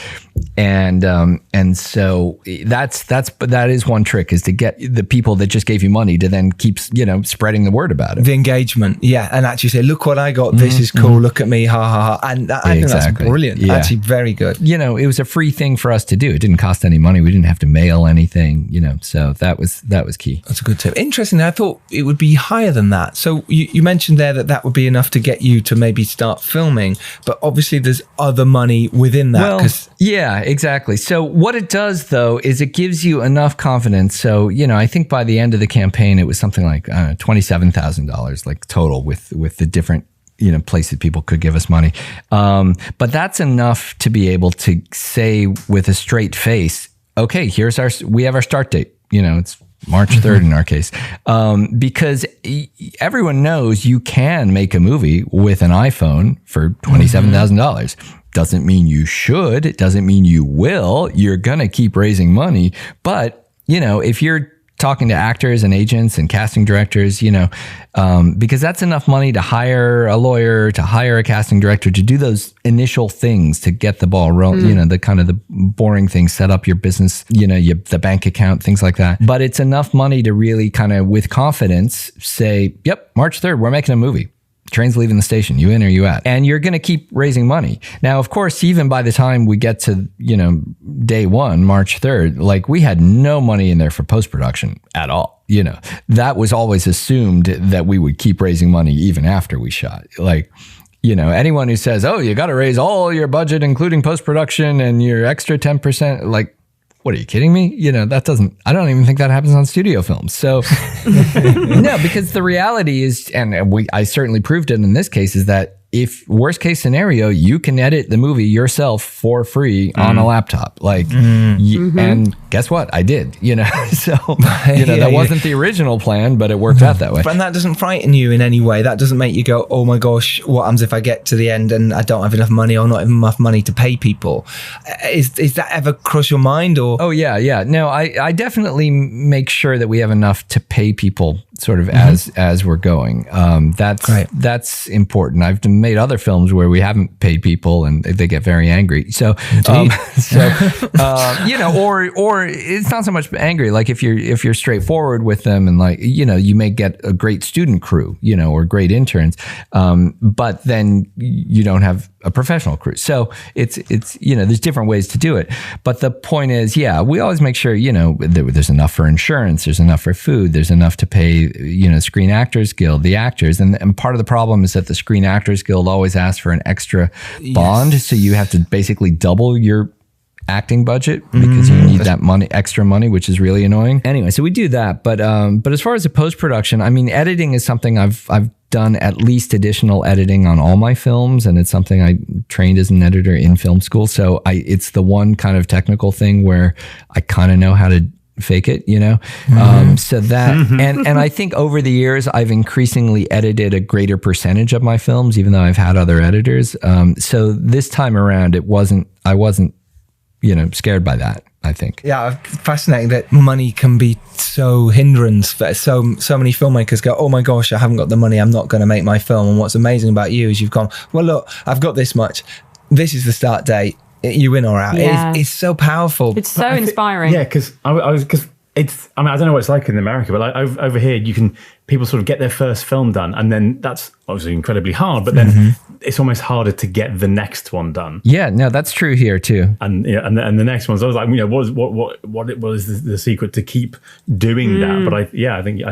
And so that is one trick, is to get the people that just gave you money to then keep, spreading the word about it. The engagement. Yeah. And actually say, look what I got. This is cool. Look at me. Ha ha ha. And I think that's brilliant. Yeah. Actually very good. It was a free thing for us to do. It didn't cost any money. We didn't have to mail anything, so that was key. That's a good tip. Interesting. I thought it would be higher than that. So you mentioned there that would be enough to get you to maybe start filming, but obviously there's other money within that. Well, yeah, exactly. So what it does though, is it gives you enough confidence. So, I think by the end of the campaign, it was something like $27,000, like total with the different places people could give us money. But that's enough to be able to say with a straight face, okay, we have our start date. It's March 3rd in our case, because everyone knows you can make a movie with an iPhone for $27,000. Doesn't mean you should. It doesn't mean you will. You're going to keep raising money. But, if you're talking to actors and agents and casting directors, because that's enough money to hire a lawyer, to hire a casting director, to do those initial things to get the ball rolling, the kind of the boring things, set up your business, the bank account, things like that. But it's enough money to really kind of with confidence say, yep, March 3rd, we're making a movie. train's leaving the station, you in or you out, and you're going to keep raising money. Now, of course, even by the time we get to, day one, March 3rd, like we had no money in there for post-production at all. That was always assumed that we would keep raising money even after we shot. Like, anyone who says, oh, you got to raise all your budget, including post-production and your extra 10%, like, what, are you kidding me? I don't even think that happens on studio films. So no, because the reality is, and I certainly proved it in this case, is that if worst case scenario, you can edit the movie yourself for free on a laptop. Like, and guess what? I did, so, that wasn't the original plan, but it worked out that way. But that doesn't frighten you in any way. That doesn't make you go, oh my gosh, what happens if I get to the end and I don't have enough money or not enough money to pay people? Is that ever cross your mind? Or? Oh yeah. No, I definitely make sure that we have enough to pay people sort of as we're going. That's important. I've made other films where we haven't paid people and they get very angry. So, or it's not so much angry. Like if you're straightforward with them and like, you may get a great student crew, or great interns, but then you don't have a professional crew. So it's there's different ways to do it. But the point is, we always make sure, there's enough for insurance, there's enough for food, there's enough to pay, Screen Actors Guild, the actors. And part of the problem is that the Screen Actors Guild always asks for an extra bond. So you have to basically double your acting budget because you need that extra money, which is really annoying. Anyway, so we do that. But as far as the post-production, I mean, editing is something I've done at least additional editing on all my films, and it's something I trained as an editor in film school. So it's the one kind of technical thing where I kind of know how to fake it, so that, and I think over the years, I've increasingly edited a greater percentage of my films, even though I've had other editors. So this time around, I wasn't, scared by that, I think. Yeah, fascinating that money can be so hindrance for so many filmmakers go, oh my gosh, I haven't got the money, I'm not going to make my film. And what's amazing about you is you've gone, well, look, I've got this much. This is the start date. You in or out? Yeah. It's so powerful. It's so inspiring. Yeah, because I don't know what it's like in America, but like over here, people sort of get their first film done, and then that's obviously incredibly hard. But then it's almost harder to get the next one done. Yeah, no, that's true here too. And and the next one's always like, what is the secret to keep doing that? But I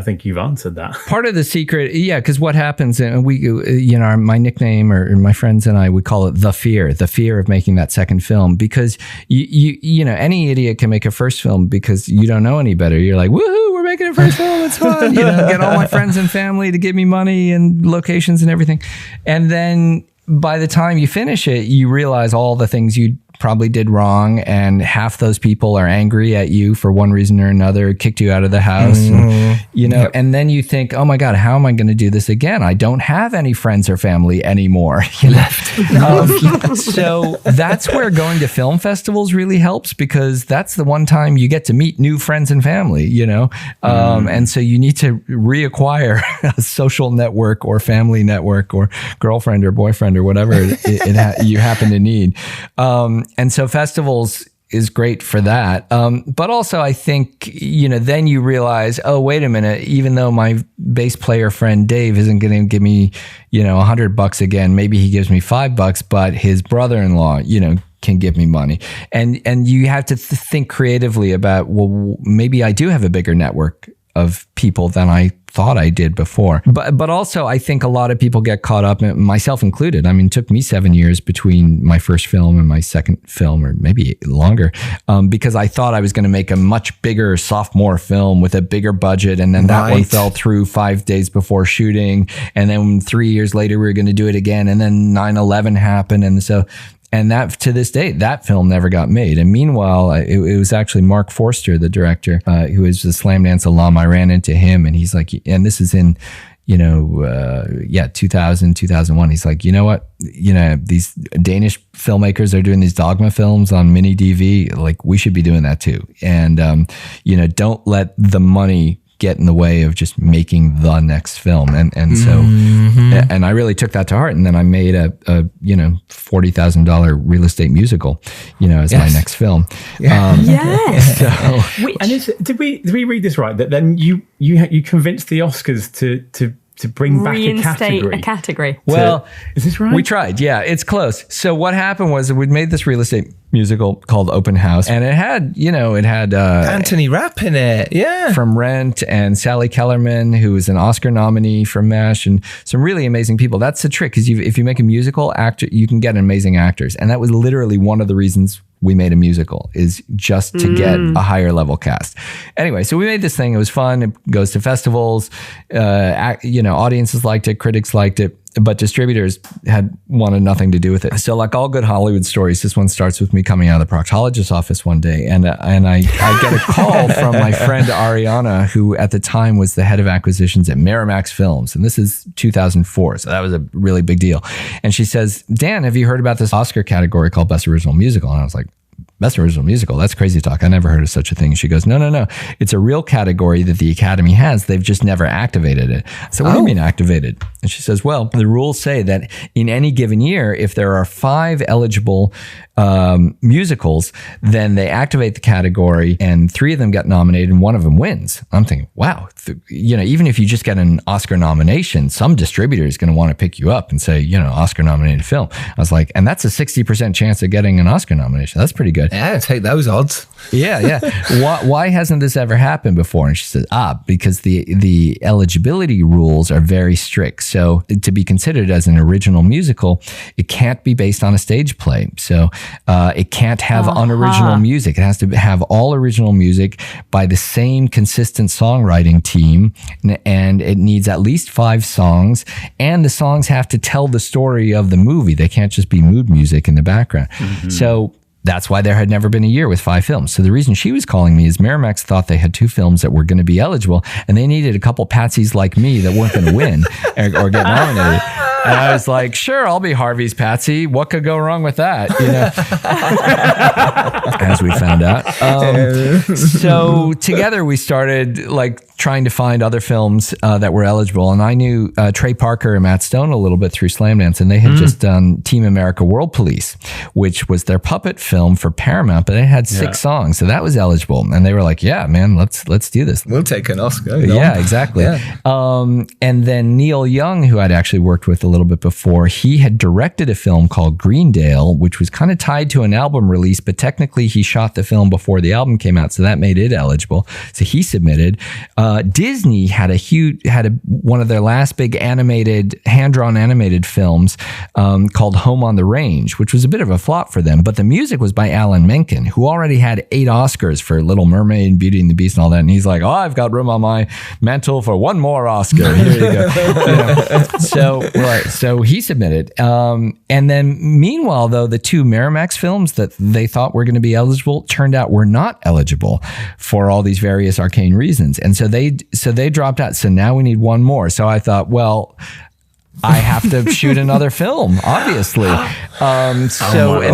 think you've answered that. Part of the secret, because what happens, and we, my nickname or my friends and I, we call it the fear of making that second film, because you any idiot can make a first film because you don't know any better. You're like, woohoo, we're making a first film, it's fun. Get all my friends and family to give me money and locations and everything. And then by the time you finish it, you realize all the things you probably did wrong, and half those people are angry at you for one reason or another, kicked you out of the house, and then you think, oh my God, how am I going to do this again? I don't have any friends or family anymore. So that's where going to film festivals really helps, because that's the one time you get to meet new friends and family, and so you need to reacquire a social network or family network or girlfriend or boyfriend or whatever you happen to need. And so festivals is great for that. But also I think, then you realize, oh, wait a minute, even though my bass player friend Dave isn't going to give me, $100 again, maybe he gives me $5, but his brother-in-law, can give me money. And you have to think creatively about, well, maybe I do have a bigger network of people than I thought I did before. But also I think a lot of people get caught up, myself included. I mean, it took me 7 years between my first film and my second film, or maybe longer, because I thought I was going to make a much bigger sophomore film with a bigger budget. And then that one fell through 5 days before shooting. And then 3 years later, we were going to do it again. And then 9/11 happened. And that, to this day, that film never got made. And meanwhile, it was actually Mark Forster, the director, who is a Slam Dance alum. I ran into him, and he's like, and this is in, 2000, 2001. He's like, you know what? These Danish filmmakers are doing these Dogma films on mini DV. Like, we should be doing that too. And, don't let the money get in the way of just making the next film. And so, and I really took that to heart. And then I made a $40,000 real estate musical, as my next film. Yes. Did we read this right? That then you convinced the Oscars to to bring back reinstate a category. Well, is this right? We tried. Yeah, it's close. So what happened was we'd made this real estate musical called Open House, and it had Anthony Rapp in it. Yeah. From Rent, and Sally Kellerman, who was an Oscar nominee from MASH, and some really amazing people. That's the trick, because if you make a musical actor, you can get amazing actors. And that was literally one of the reasons we made a musical, is just to get a higher level cast. Anyway, so we made this thing. It was fun. It goes to festivals. Audiences liked it. Critics liked it. But distributors wanted nothing to do with it. So like all good Hollywood stories, this one starts with me coming out of the proctologist's office one day. And I get a call from my friend Ariana, who at the time was the head of acquisitions at Miramax Films. And this is 2004. So that was a really big deal. And she says, Dan, have you heard about this Oscar category called Best Original Musical? And I was like, Best Original Musical? That's crazy talk. I never heard of such a thing. She goes, no. It's a real category that the Academy has. They've just never activated it. So what do you mean activated? And she says, well, the rules say that in any given year, if there are 5 eligible musicals, then they activate the category and 3 of them get nominated and 1 of them wins. I'm thinking, wow, even if you just get an Oscar nomination, some distributor is going to want to pick you up and say, Oscar nominated film. I was like, and that's a 60% chance of getting an Oscar nomination. That's pretty good. Yeah, take those odds. Yeah. Why hasn't this ever happened before? And she says, because the eligibility rules are very strict. So to be considered as an original musical, it can't be based on a stage play. So it can't have unoriginal music. It has to have all original music by the same consistent songwriting team. And it needs at least 5 songs. And the songs have to tell the story of the movie. They can't just be mood music in the background. Mm-hmm. So that's why there had never been a year with 5 films. So the reason she was calling me is Miramax thought they had 2 films that were going to be eligible, and they needed a couple patsies like me that weren't going to win or get nominated. And I was like, sure, I'll be Harvey's patsy. What could go wrong with that? As we found out. So together we started trying to find other films that were eligible. And I knew Trey Parker and Matt Stone a little bit through Slamdance, and they had just done Team America World Police, which was their puppet film for Paramount, but it had 6 songs. So that was eligible. And they were like, yeah, man, let's do this. We'll take an Oscar. Yeah, exactly. Yeah. And then Neil Young, who I'd actually worked with a little bit before, he had directed a film called Greendale, which was kind of tied to an album release, but technically he shot the film before the album came out. So that made it eligible. So he submitted. Disney had one of their last big hand-drawn animated films called Home on the Range, which was a bit of a flop for them. But the music was by Alan Menken, who already had 8 Oscars for Little Mermaid, Beauty and the Beast, and all that. And he's like, I've got room on my mantle for 1 more Oscar. Here you go. So he submitted. And then meanwhile, though, the 2 Miramax films that they thought were going to be eligible turned out were not eligible for all these various arcane reasons. And so they dropped out. So now we need 1 more. So I thought, well, I have to shoot another film, obviously. And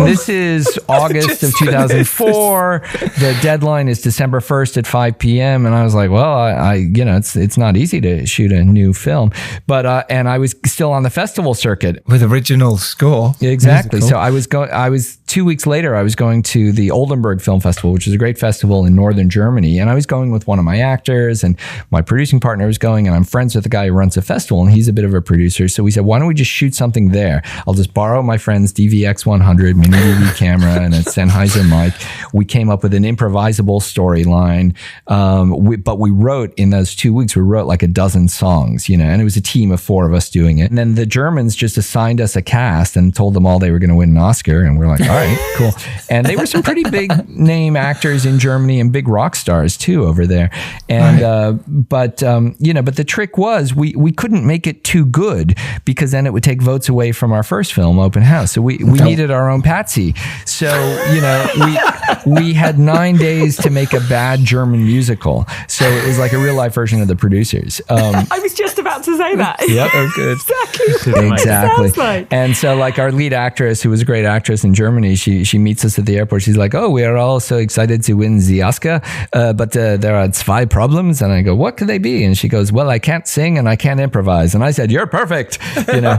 this is August of 2004. The deadline is December 1st at 5 p.m. And I was like, well, it's not easy to shoot a new film. But and I was still on the festival circuit with original score. Exactly. Musical. So I was 2 weeks later, I was going to the Oldenburg Film Festival, which is a great festival in northern Germany. And I was going with one of my actors, and my producing partner was going, and I'm friends with the guy who runs the festival, and he's a bit of a producer. So we said, why don't we just shoot something there? I'll just borrow my friend's DVX-100 mini DV camera and a Sennheiser mic. We came up with an improvisable storyline. But we wrote, in those 2 weeks, like a dozen songs, and it was a team of 4 of us doing it. And then the Germans just assigned us a cast and told them all they were going to win an Oscar. And we're like, all right, cool. And they were some pretty big name actors in Germany and big rock stars too over there. And, but the trick was we couldn't make it too good, because then it would take votes away from our first film, Open House. So we needed our own patsy. So, we had 9 days to make a bad German musical. So it was like a real life version of The Producers. I was just about to say that. Yep. Oh, good. Exactly. Like. And so our lead actress, who was a great actress in Germany, she meets us at the airport. She's like, oh, we are all so excited to win the Oscar, but there are 2 problems. And I go, what could they be? And she goes, well, I can't sing and I can't improvise. And I said, you're perfect. strict, you know.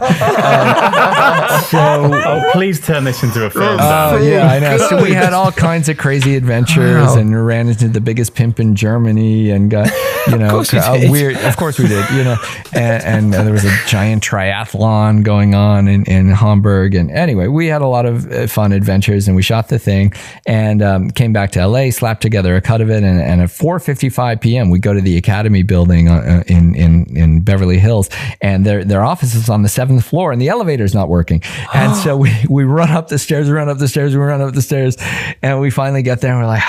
Please turn this into a film. Yeah, I know. So we had all kinds of crazy adventures and ran into the biggest pimp in Germany and got, you know, weird. Of course we did, you know, and there was a giant triathlon going on in Hamburg. And anyway, we had a lot of fun adventures, and we shot the thing and came back to LA, slapped together a cut of it. And at 4:55 p.m., we go to the Academy building in Beverly Hills, and their office is on the 7th floor, and the elevator's not working. And so we run up the stairs, and we finally get there, and we're like,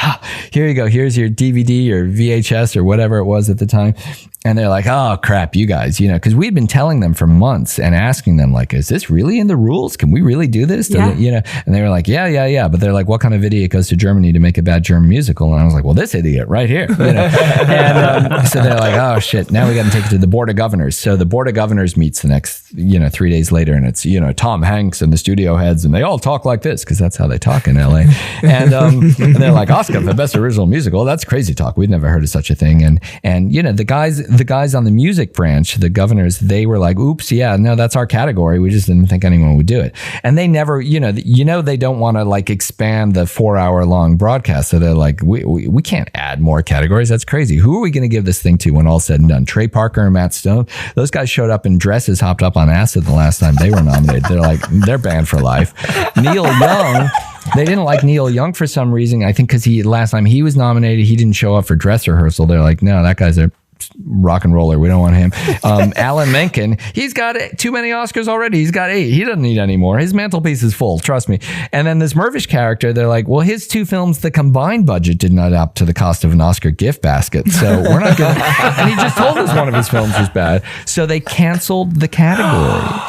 here you go. Here's your DVD or VHS or whatever it was at the time. And they're like, oh, crap, you guys, you know, because we'd been telling them for months and asking them, like, is this really in the rules? Can we really do this? Yeah. You know, and they were like, yeah. But they're like, what kind of idiot goes to Germany to make a bad German musical? And I was like, well, this idiot right here. You know? And so they're like, oh, shit, now we got to take it to the Board of Governors. So the Board of Governors meets the next, 3 days later, and it's, Tom Hanks and the studio heads, and they all talk like this because that's how they talk in LA. And they're like, Oscar for Best Original Musical. That's crazy talk. We'd never heard of such a thing. And the guys on the music branch, the governors, they were like, oops, yeah, no, that's our category. We just didn't think anyone would do it. And they never, they don't want to like expand the 4-hour long broadcast. So they're like, we can't add more categories. That's crazy. Who are we going to give this thing to when all's said and done? Trey Parker and Matt Stone? Those guys showed up in dresses, hopped up on acid the last time they were nominated. They're like, they're banned for life. Neil Young, they didn't like Neil Young for some reason. I think because last time he was nominated, he didn't show up for dress rehearsal. They're like, no, that guy's a rock and roller. We don't want him. Alan Menken, he's got too many Oscars already. He's got 8. He doesn't need any more. His mantelpiece is full. Trust me. And then this Mirvish character, they're like, well, his 2 films, the combined budget did not up to the cost of an Oscar gift basket. So we're not going to. And he just told us one of his films was bad. So they canceled the category.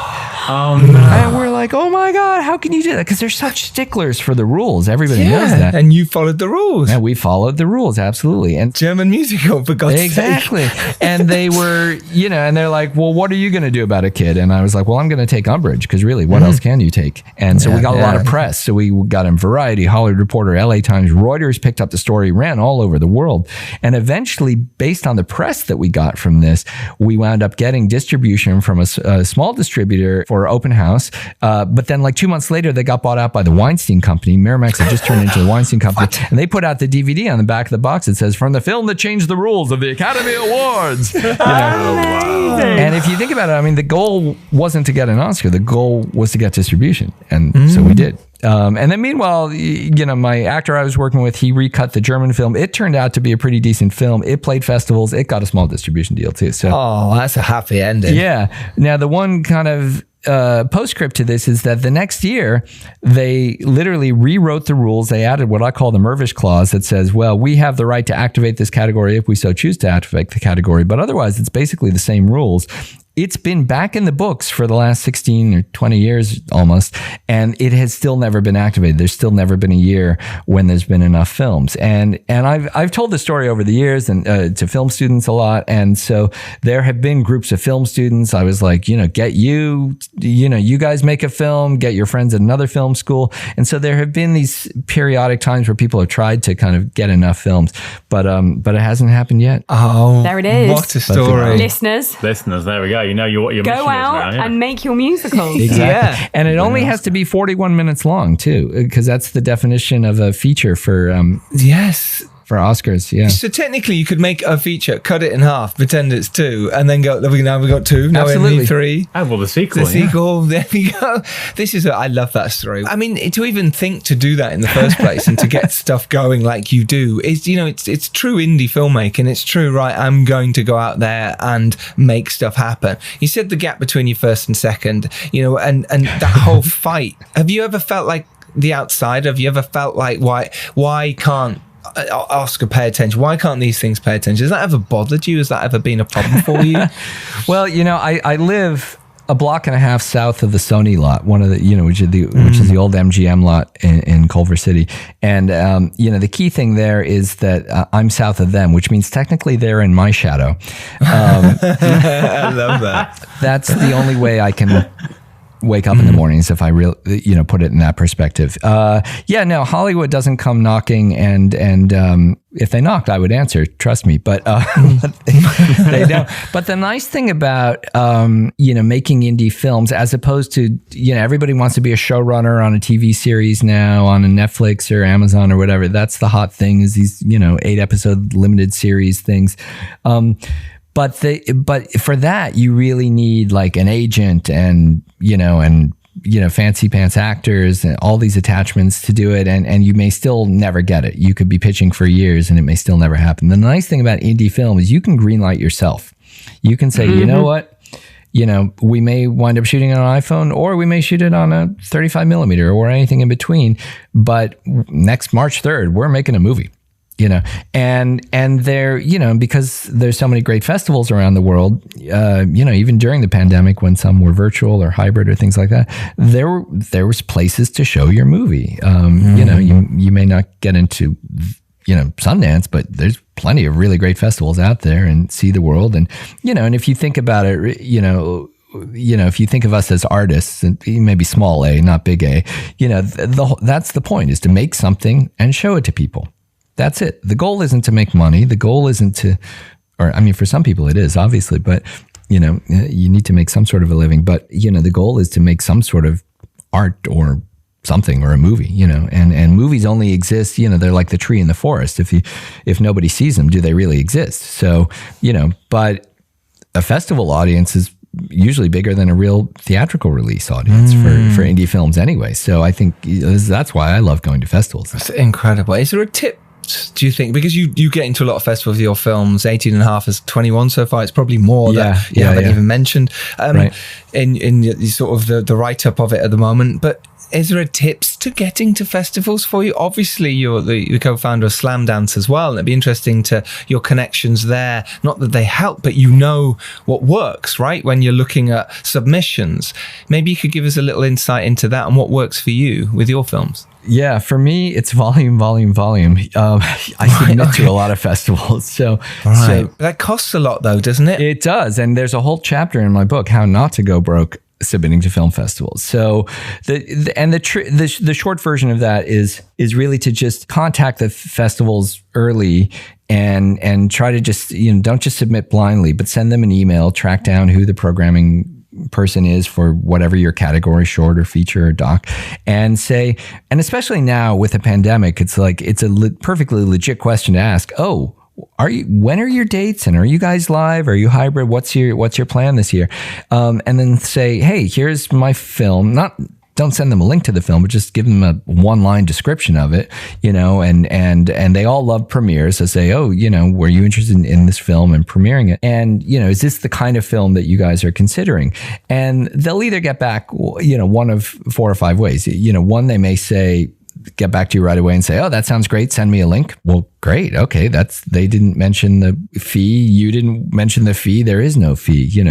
Oh, no. And we're like, oh my God, how can you do that? Because they're such sticklers for the rules. Everybody knows that. And you followed the rules. And we followed the rules, absolutely. And German musical, for God's sake. Exactly. And they were, and they're like, well, what are you going to do about it, kid? And I was like, well, I'm going to take umbrage because really, what else can you take? And so we got a lot of press. So we got in Variety, Hollywood Reporter, LA Times, Reuters picked up the story, ran all over the world. And eventually, based on the press that we got from this, we wound up getting distribution from a small distributor for open house. But then like 2 months later, they got bought out by the Weinstein Company. Miramax had just turned into the Weinstein Company. And they put out the DVD on the back of the box. It says, from the film that changed the rules of the Academy Awards. And if you think about it, I mean, the goal wasn't to get an Oscar. The goal was to get distribution. And so we did. And then meanwhile, my actor I was working with, he recut the German film. It turned out to be a pretty decent film. It played festivals. It got a small distribution deal too. So, that's a happy ending. Yeah. Now, the one kind of postscript to this is that the next year, they literally rewrote the rules. They added what I call the Mirvish clause that says, well, we have the right to activate this category if we so choose to activate the category. But otherwise, it's basically the same rules. It's been back in the books for the last 16 or 20 years almost, and it has still never been activated. There's still never been a year when there's been enough films. And I've told this story over the years and to film students a lot. And so there have been groups of film students. I was like, you guys make a film, get your friends at another film school. And so there have been these periodic times where people have tried to kind of get enough films, but it hasn't happened yet. Oh, there it is. What a story. Listeners, there we go. You know what your go mission out is now, and make your musicals. Exactly. Yeah. And it only has to be 41 minutes long too, because that's the definition of a feature for yes. For Oscars, yeah. So technically, you could make a feature, cut it in half, pretend it's 2, and then go. Now we got 2. Now we need 3. Oh well, the sequel. There we go. I love that story. I mean, to even think to do that in the first place and to get stuff going like you do is, it's true indie filmmaking. It's true, right? I'm going to go out there and make stuff happen. You said the gap between your first and second, and that whole fight. Have you ever felt like the outsider? Have you ever felt like why can't Oscar pay attention? Why can't these things pay attention? Has that ever bothered you? Has that ever been a problem for you? Well, I live a block and a half south of the Sony lot, one of the, which is the old MGM lot in Culver City. And, the key thing there is that I'm south of them, which means technically they're in my shadow. I love that. That's the only way I can wake up in the mornings if I really, put it in that perspective. No, Hollywood doesn't come knocking, and if they knocked, I would answer. Trust me, but they don't. But the nice thing about making indie films, as opposed to everybody wants to be a showrunner on a TV series now on a Netflix or Amazon or whatever. That's the hot thing, is these 8-episode limited series things. But for that, you really need like an agent and fancy pants actors and all these attachments to do it. And you may still never get it. You could be pitching for years and it may still never happen. The nice thing about indie film is you can greenlight yourself. You can say, you know what? We may wind up shooting it on an iPhone, or we may shoot it on a 35 millimeter or anything in between. But next March 3rd, we're making a movie. And there, because there's so many great festivals around the world, even during the pandemic when some were virtual or hybrid or things like that, there was places to show your movie. You may not get into, Sundance, but there's plenty of really great festivals out there and see the world. And, and if you think about it, if you think of us as artists, and maybe small a, not big A, that's the point, is to make something and show it to people. That's it. The goal isn't to make money. The goal isn't to, for some people it is, obviously, but, you need to make some sort of a living. But, the goal is to make some sort of art or something, or a movie, and movies only exist, they're like the tree in the forest. If nobody sees them, do they really exist? So, but a festival audience is usually bigger than a real theatrical release audience for indie films anyway. So I think that's why I love going to festivals. That's incredible. Is there a tip, do you think, because you get into a lot of festivals with your films, 18 and a half is 21 so far, it's probably more that you haven't even mentioned in sort of the write-up of it at the moment, but is there a tips to getting to festivals for you? Obviously, you're the co-founder of Slam Dance as well, and it'd be interesting to your connections there. Not that they help, but what works, right? When you're looking at submissions, maybe you could give us a little insight into that and what works for you with your films. Yeah, for me, it's volume. I submit to a lot of festivals. So that costs a lot though, doesn't it? It does. And there's a whole chapter in my book, How Not to Go Broke Submitting to Film Festivals. So the short version of that is really to just contact the festivals early and try to just, don't just submit blindly, but send them an email, track down who the programming person is for whatever your category, short or feature or doc, and say, and especially now with the pandemic, it's a perfectly legit question to ask. Oh, when are your dates, and are you guys live? Are you hybrid? What's your plan this year? And then say, hey, here's my film. Don't send them a link to the film, but just give them a one-line description of it, and they all love premieres. So say, oh, were you interested in this film and premiering it? And, is this the kind of film that you guys are considering? And they'll either get back, one of 4 or 5 ways. One, they may get back to you right away and say, oh, that sounds great. Send me a link. Well, great. Okay. They didn't mention the fee. You didn't mention the fee. There is no fee. So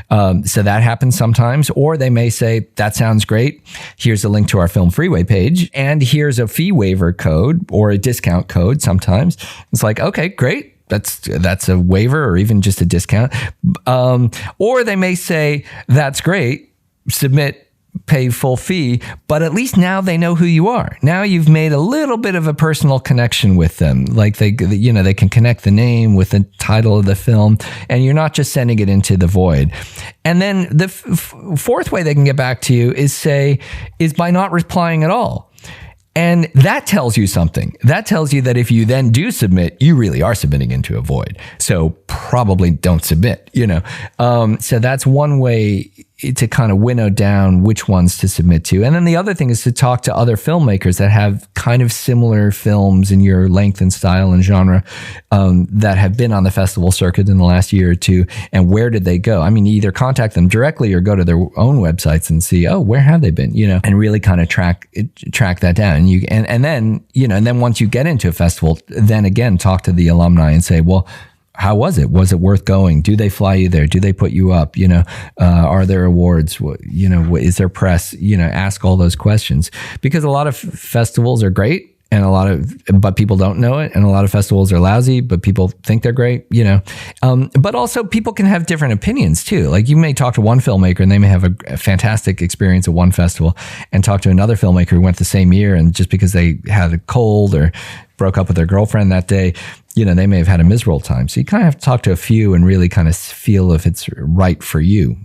that happens sometimes. Or they may say, that sounds great. Here's a link to our Film Freeway page, and here's a fee waiver code or a discount code. Sometimes it's like, okay, great. That's a waiver or even just a discount. Or they may say, that's great. Submit, pay full fee, but at least now they know who you are. Now you've made a little bit of a personal connection with them. Like they can connect the name with the title of the film, and you're not just sending it into the void. And then the fourth way they can get back to you is by not replying at all. And that tells you something. That tells you that if you then do submit, you really are submitting into a void. So probably don't submit, So that's one way to kind of winnow down which ones to submit to. And then the other thing is to talk to other filmmakers that have kind of similar films in your length and style and genre that have been on the festival circuit in the last year or two. And where did they go? I mean, either contact them directly or go to their own websites and see, oh, where have they been? And really kind of track that down. And then once you get into a festival, then again, talk to the alumni and say, well, how was it? Was it worth going? Do they fly you there? Do they put you up? Are there awards? Is there press? Ask all those questions, because a lot of festivals are great but people don't know it, and a lot of festivals are lousy, but people think they're great, but also people can have different opinions too. Like you may talk to one filmmaker and they may have a fantastic experience at one festival, and talk to another filmmaker who went the same year, and just because they had a cold or broke up with their girlfriend that day, they may have had a miserable time. So you kind of have to talk to a few and really kind of feel if it's right for you,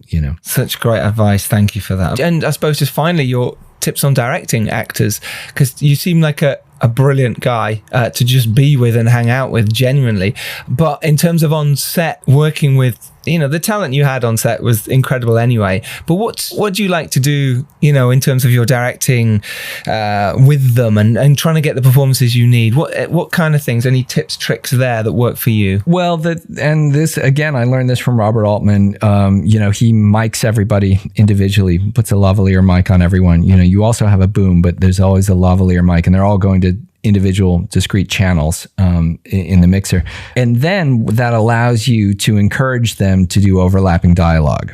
Such great advice. Thank you for that. And I suppose just finally, your tips on directing actors, because you seem like a brilliant guy to just be with and hang out with, genuinely. But in terms of on set, working with, the talent you had on set was incredible anyway. But what do you like to do, in terms of your directing with them and trying to get the performances you need? What kind of things? Any tips, tricks there that work for you? Well, and this again, I learned this from Robert Altman. He mics everybody individually, puts a lavalier mic on everyone. You also have a boom, but there's always a lavalier mic, and they're all going to individual discrete channels in the mixer. And then that allows you to encourage them to do overlapping dialogue,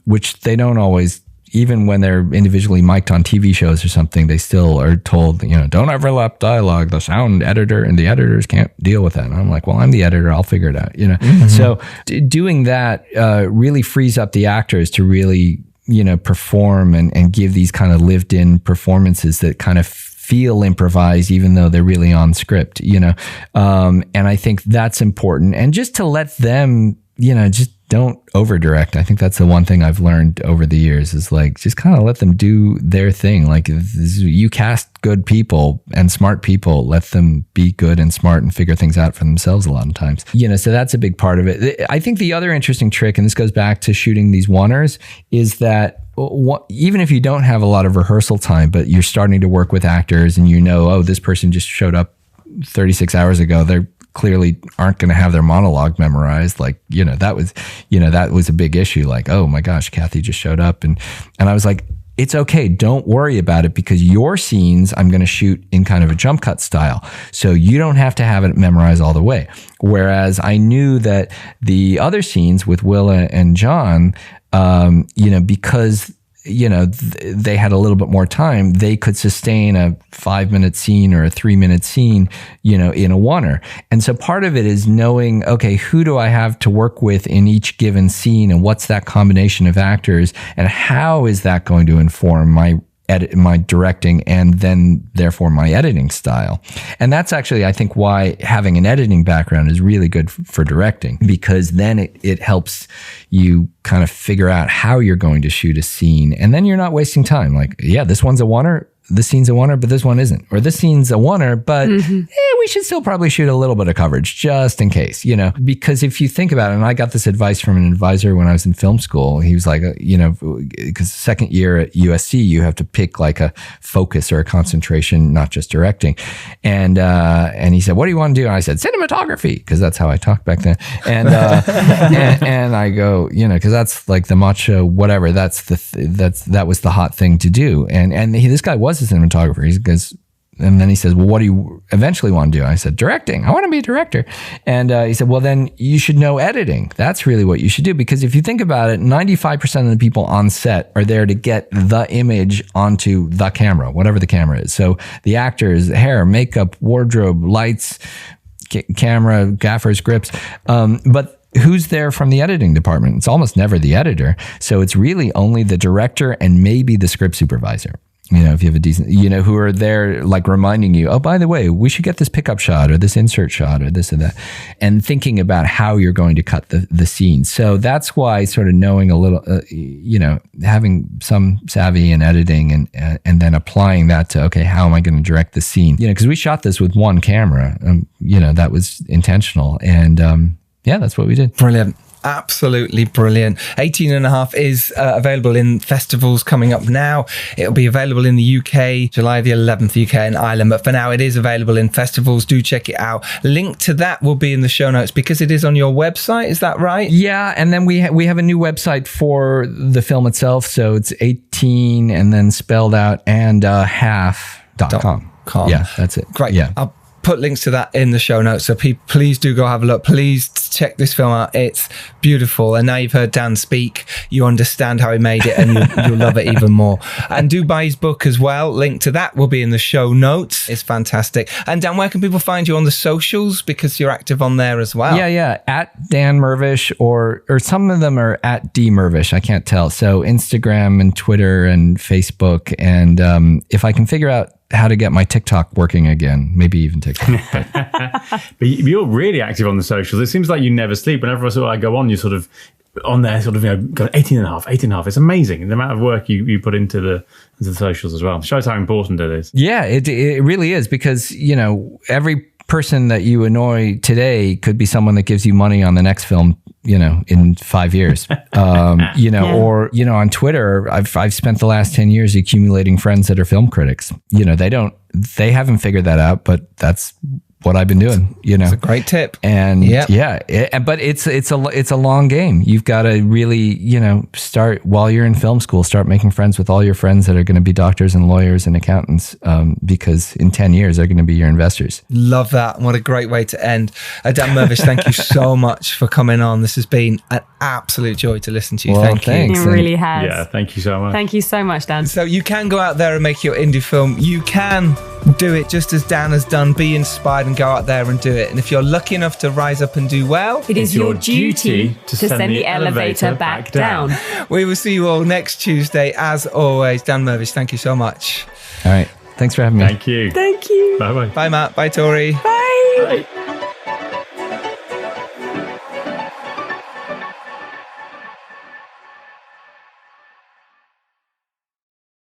which they don't always, even when they're individually mic'd on TV shows or something, they still are told, don't overlap dialogue. The sound editor and the editors can't deal with that. And I'm like, well, I'm the editor. I'll figure it out, Mm-hmm. So doing that really frees up the actors to really, perform and give these kind of lived in performances that kind of feel improvised, even though they're really on script, and I think that's important. And just to let them, just don't over direct. I think that's the one thing I've learned over the years is like, just kind of let them do their thing. Like you cast good people and smart people, let them be good and smart and figure things out for themselves a lot of times, so that's a big part of it. I think the other interesting trick, and this goes back to shooting these oneers, is that even if you don't have a lot of rehearsal time, but you're starting to work with actors and this person just showed up 36 hours ago, they're clearly aren't going to have their monologue memorized. Like, that was a big issue. Like, oh my gosh, Kathy just showed up. And I was like, it's okay. Don't worry about it, because your scenes I'm going to shoot in kind of a jump cut style. So you don't have to have it memorized all the way. Whereas I knew that the other scenes with Willa and John, because they had a little bit more time, they could sustain a 5-minute scene or a 3-minute scene, in a oneer. And so part of it is knowing, okay, who do I have to work with in each given scene, and what's that combination of actors, and how is that going to inform my directing and then therefore my editing style. And that's actually, I think, why having an editing background is really good for directing, because then it helps you kind of figure out how you're going to shoot a scene, and then you're not wasting time. Like, yeah, this one's a oneer, this scene's a oneer, but this one isn't. Or this scene's a oneer, but we should still probably shoot a little bit of coverage just in case, because if you think about it, and I got this advice from an advisor when I was in film school. He was like, because second year at USC, you have to pick like a focus or a concentration, not just directing. And he said, what do you want to do? And I said, cinematography, because that's how I talked back then. And, and I go, because that's like the macho, whatever, that was the hot thing to do. And this guy was a cinematographer. And then he says, well, what do you eventually want to do? I said, directing. I want to be a director. And he said, well, then you should know editing. That's really what you should do. Because if you think about it, 95% of the people on set are there to get the image onto the camera, whatever the camera is. So the actors, hair, makeup, wardrobe, lights, camera, gaffers, grips. But who's there from the editing department? It's almost never the editor. So it's really only the director and maybe the script supervisor. If you have a decent, who are there like reminding you, oh, by the way, we should get this pickup shot or this insert shot or this or that, and thinking about how you're going to cut the scene. So that's why sort of knowing a little, having some savvy in editing and then applying that to, okay, how am I going to direct the scene? Because we shot this with one camera, that was intentional. And that's what we did. Brilliant. Absolutely brilliant. 18.5 is available in festivals coming up now. It'll be available in the UK, July the 11th, UK and Ireland. But for now, it is available in festivals. Do check it out. Link to that will be in the show notes because it is on your website. Is that right? Yeah. And then we have a new website for the film itself. So it's 18 and then spelled out and half.com. .com. Yeah, that's it. Great. Yeah. I'll put links to that in the show notes. So please do go have a look. Please check this film out. It's beautiful. And now you've heard Dan speak, you understand how he made it, and you'll love it even more. And do buy his book as well. Link to that will be in the show notes. It's fantastic. And Dan, where can people find you on the socials? Because you're active on there as well. Yeah. At Dan Mirvish, or some of them are at D Mirvish. I can't tell. So Instagram and Twitter and Facebook. And if I can figure out how to get my TikTok working again, maybe even TikTok. But you're really active on the socials. It seems like you never sleep. Whenever I go on, you're sort of on there, sort of, got 18 and a half. It's amazing the amount of work you put into the socials as well. It shows how important it is. Yeah, it really is, because, every person that you annoy today could be someone that gives you money on the next film, in 5 years. Or, on Twitter, I've spent the last 10 years accumulating friends that are film critics. They haven't figured that out, but that's what I've been doing, It's a great tip. And but it's a long game. You've got to really, start while you're in film school, start making friends with all your friends that are going to be doctors and lawyers and accountants, because in 10 years, they're going to be your investors. Love that. What a great way to end. Dan Mirvish, thank you so much for coming on. This has been an absolute joy to listen to you. Well, thank thanks. you. It really has. Yeah, thank you so much. Thank you so much, Dan. So you can go out there and make your indie film. You can do it just as Dan has done. Be inspired and go out there and do it. And if you're lucky enough to rise up and do well, it is your duty to send the elevator back down. We will see you all next Tuesday. As always, Dan Mirvish, thank you so much. All right. Thanks for having me. Thank you. Thank you. Bye-bye. Bye, Matt. Bye, Tori. Bye. Bye.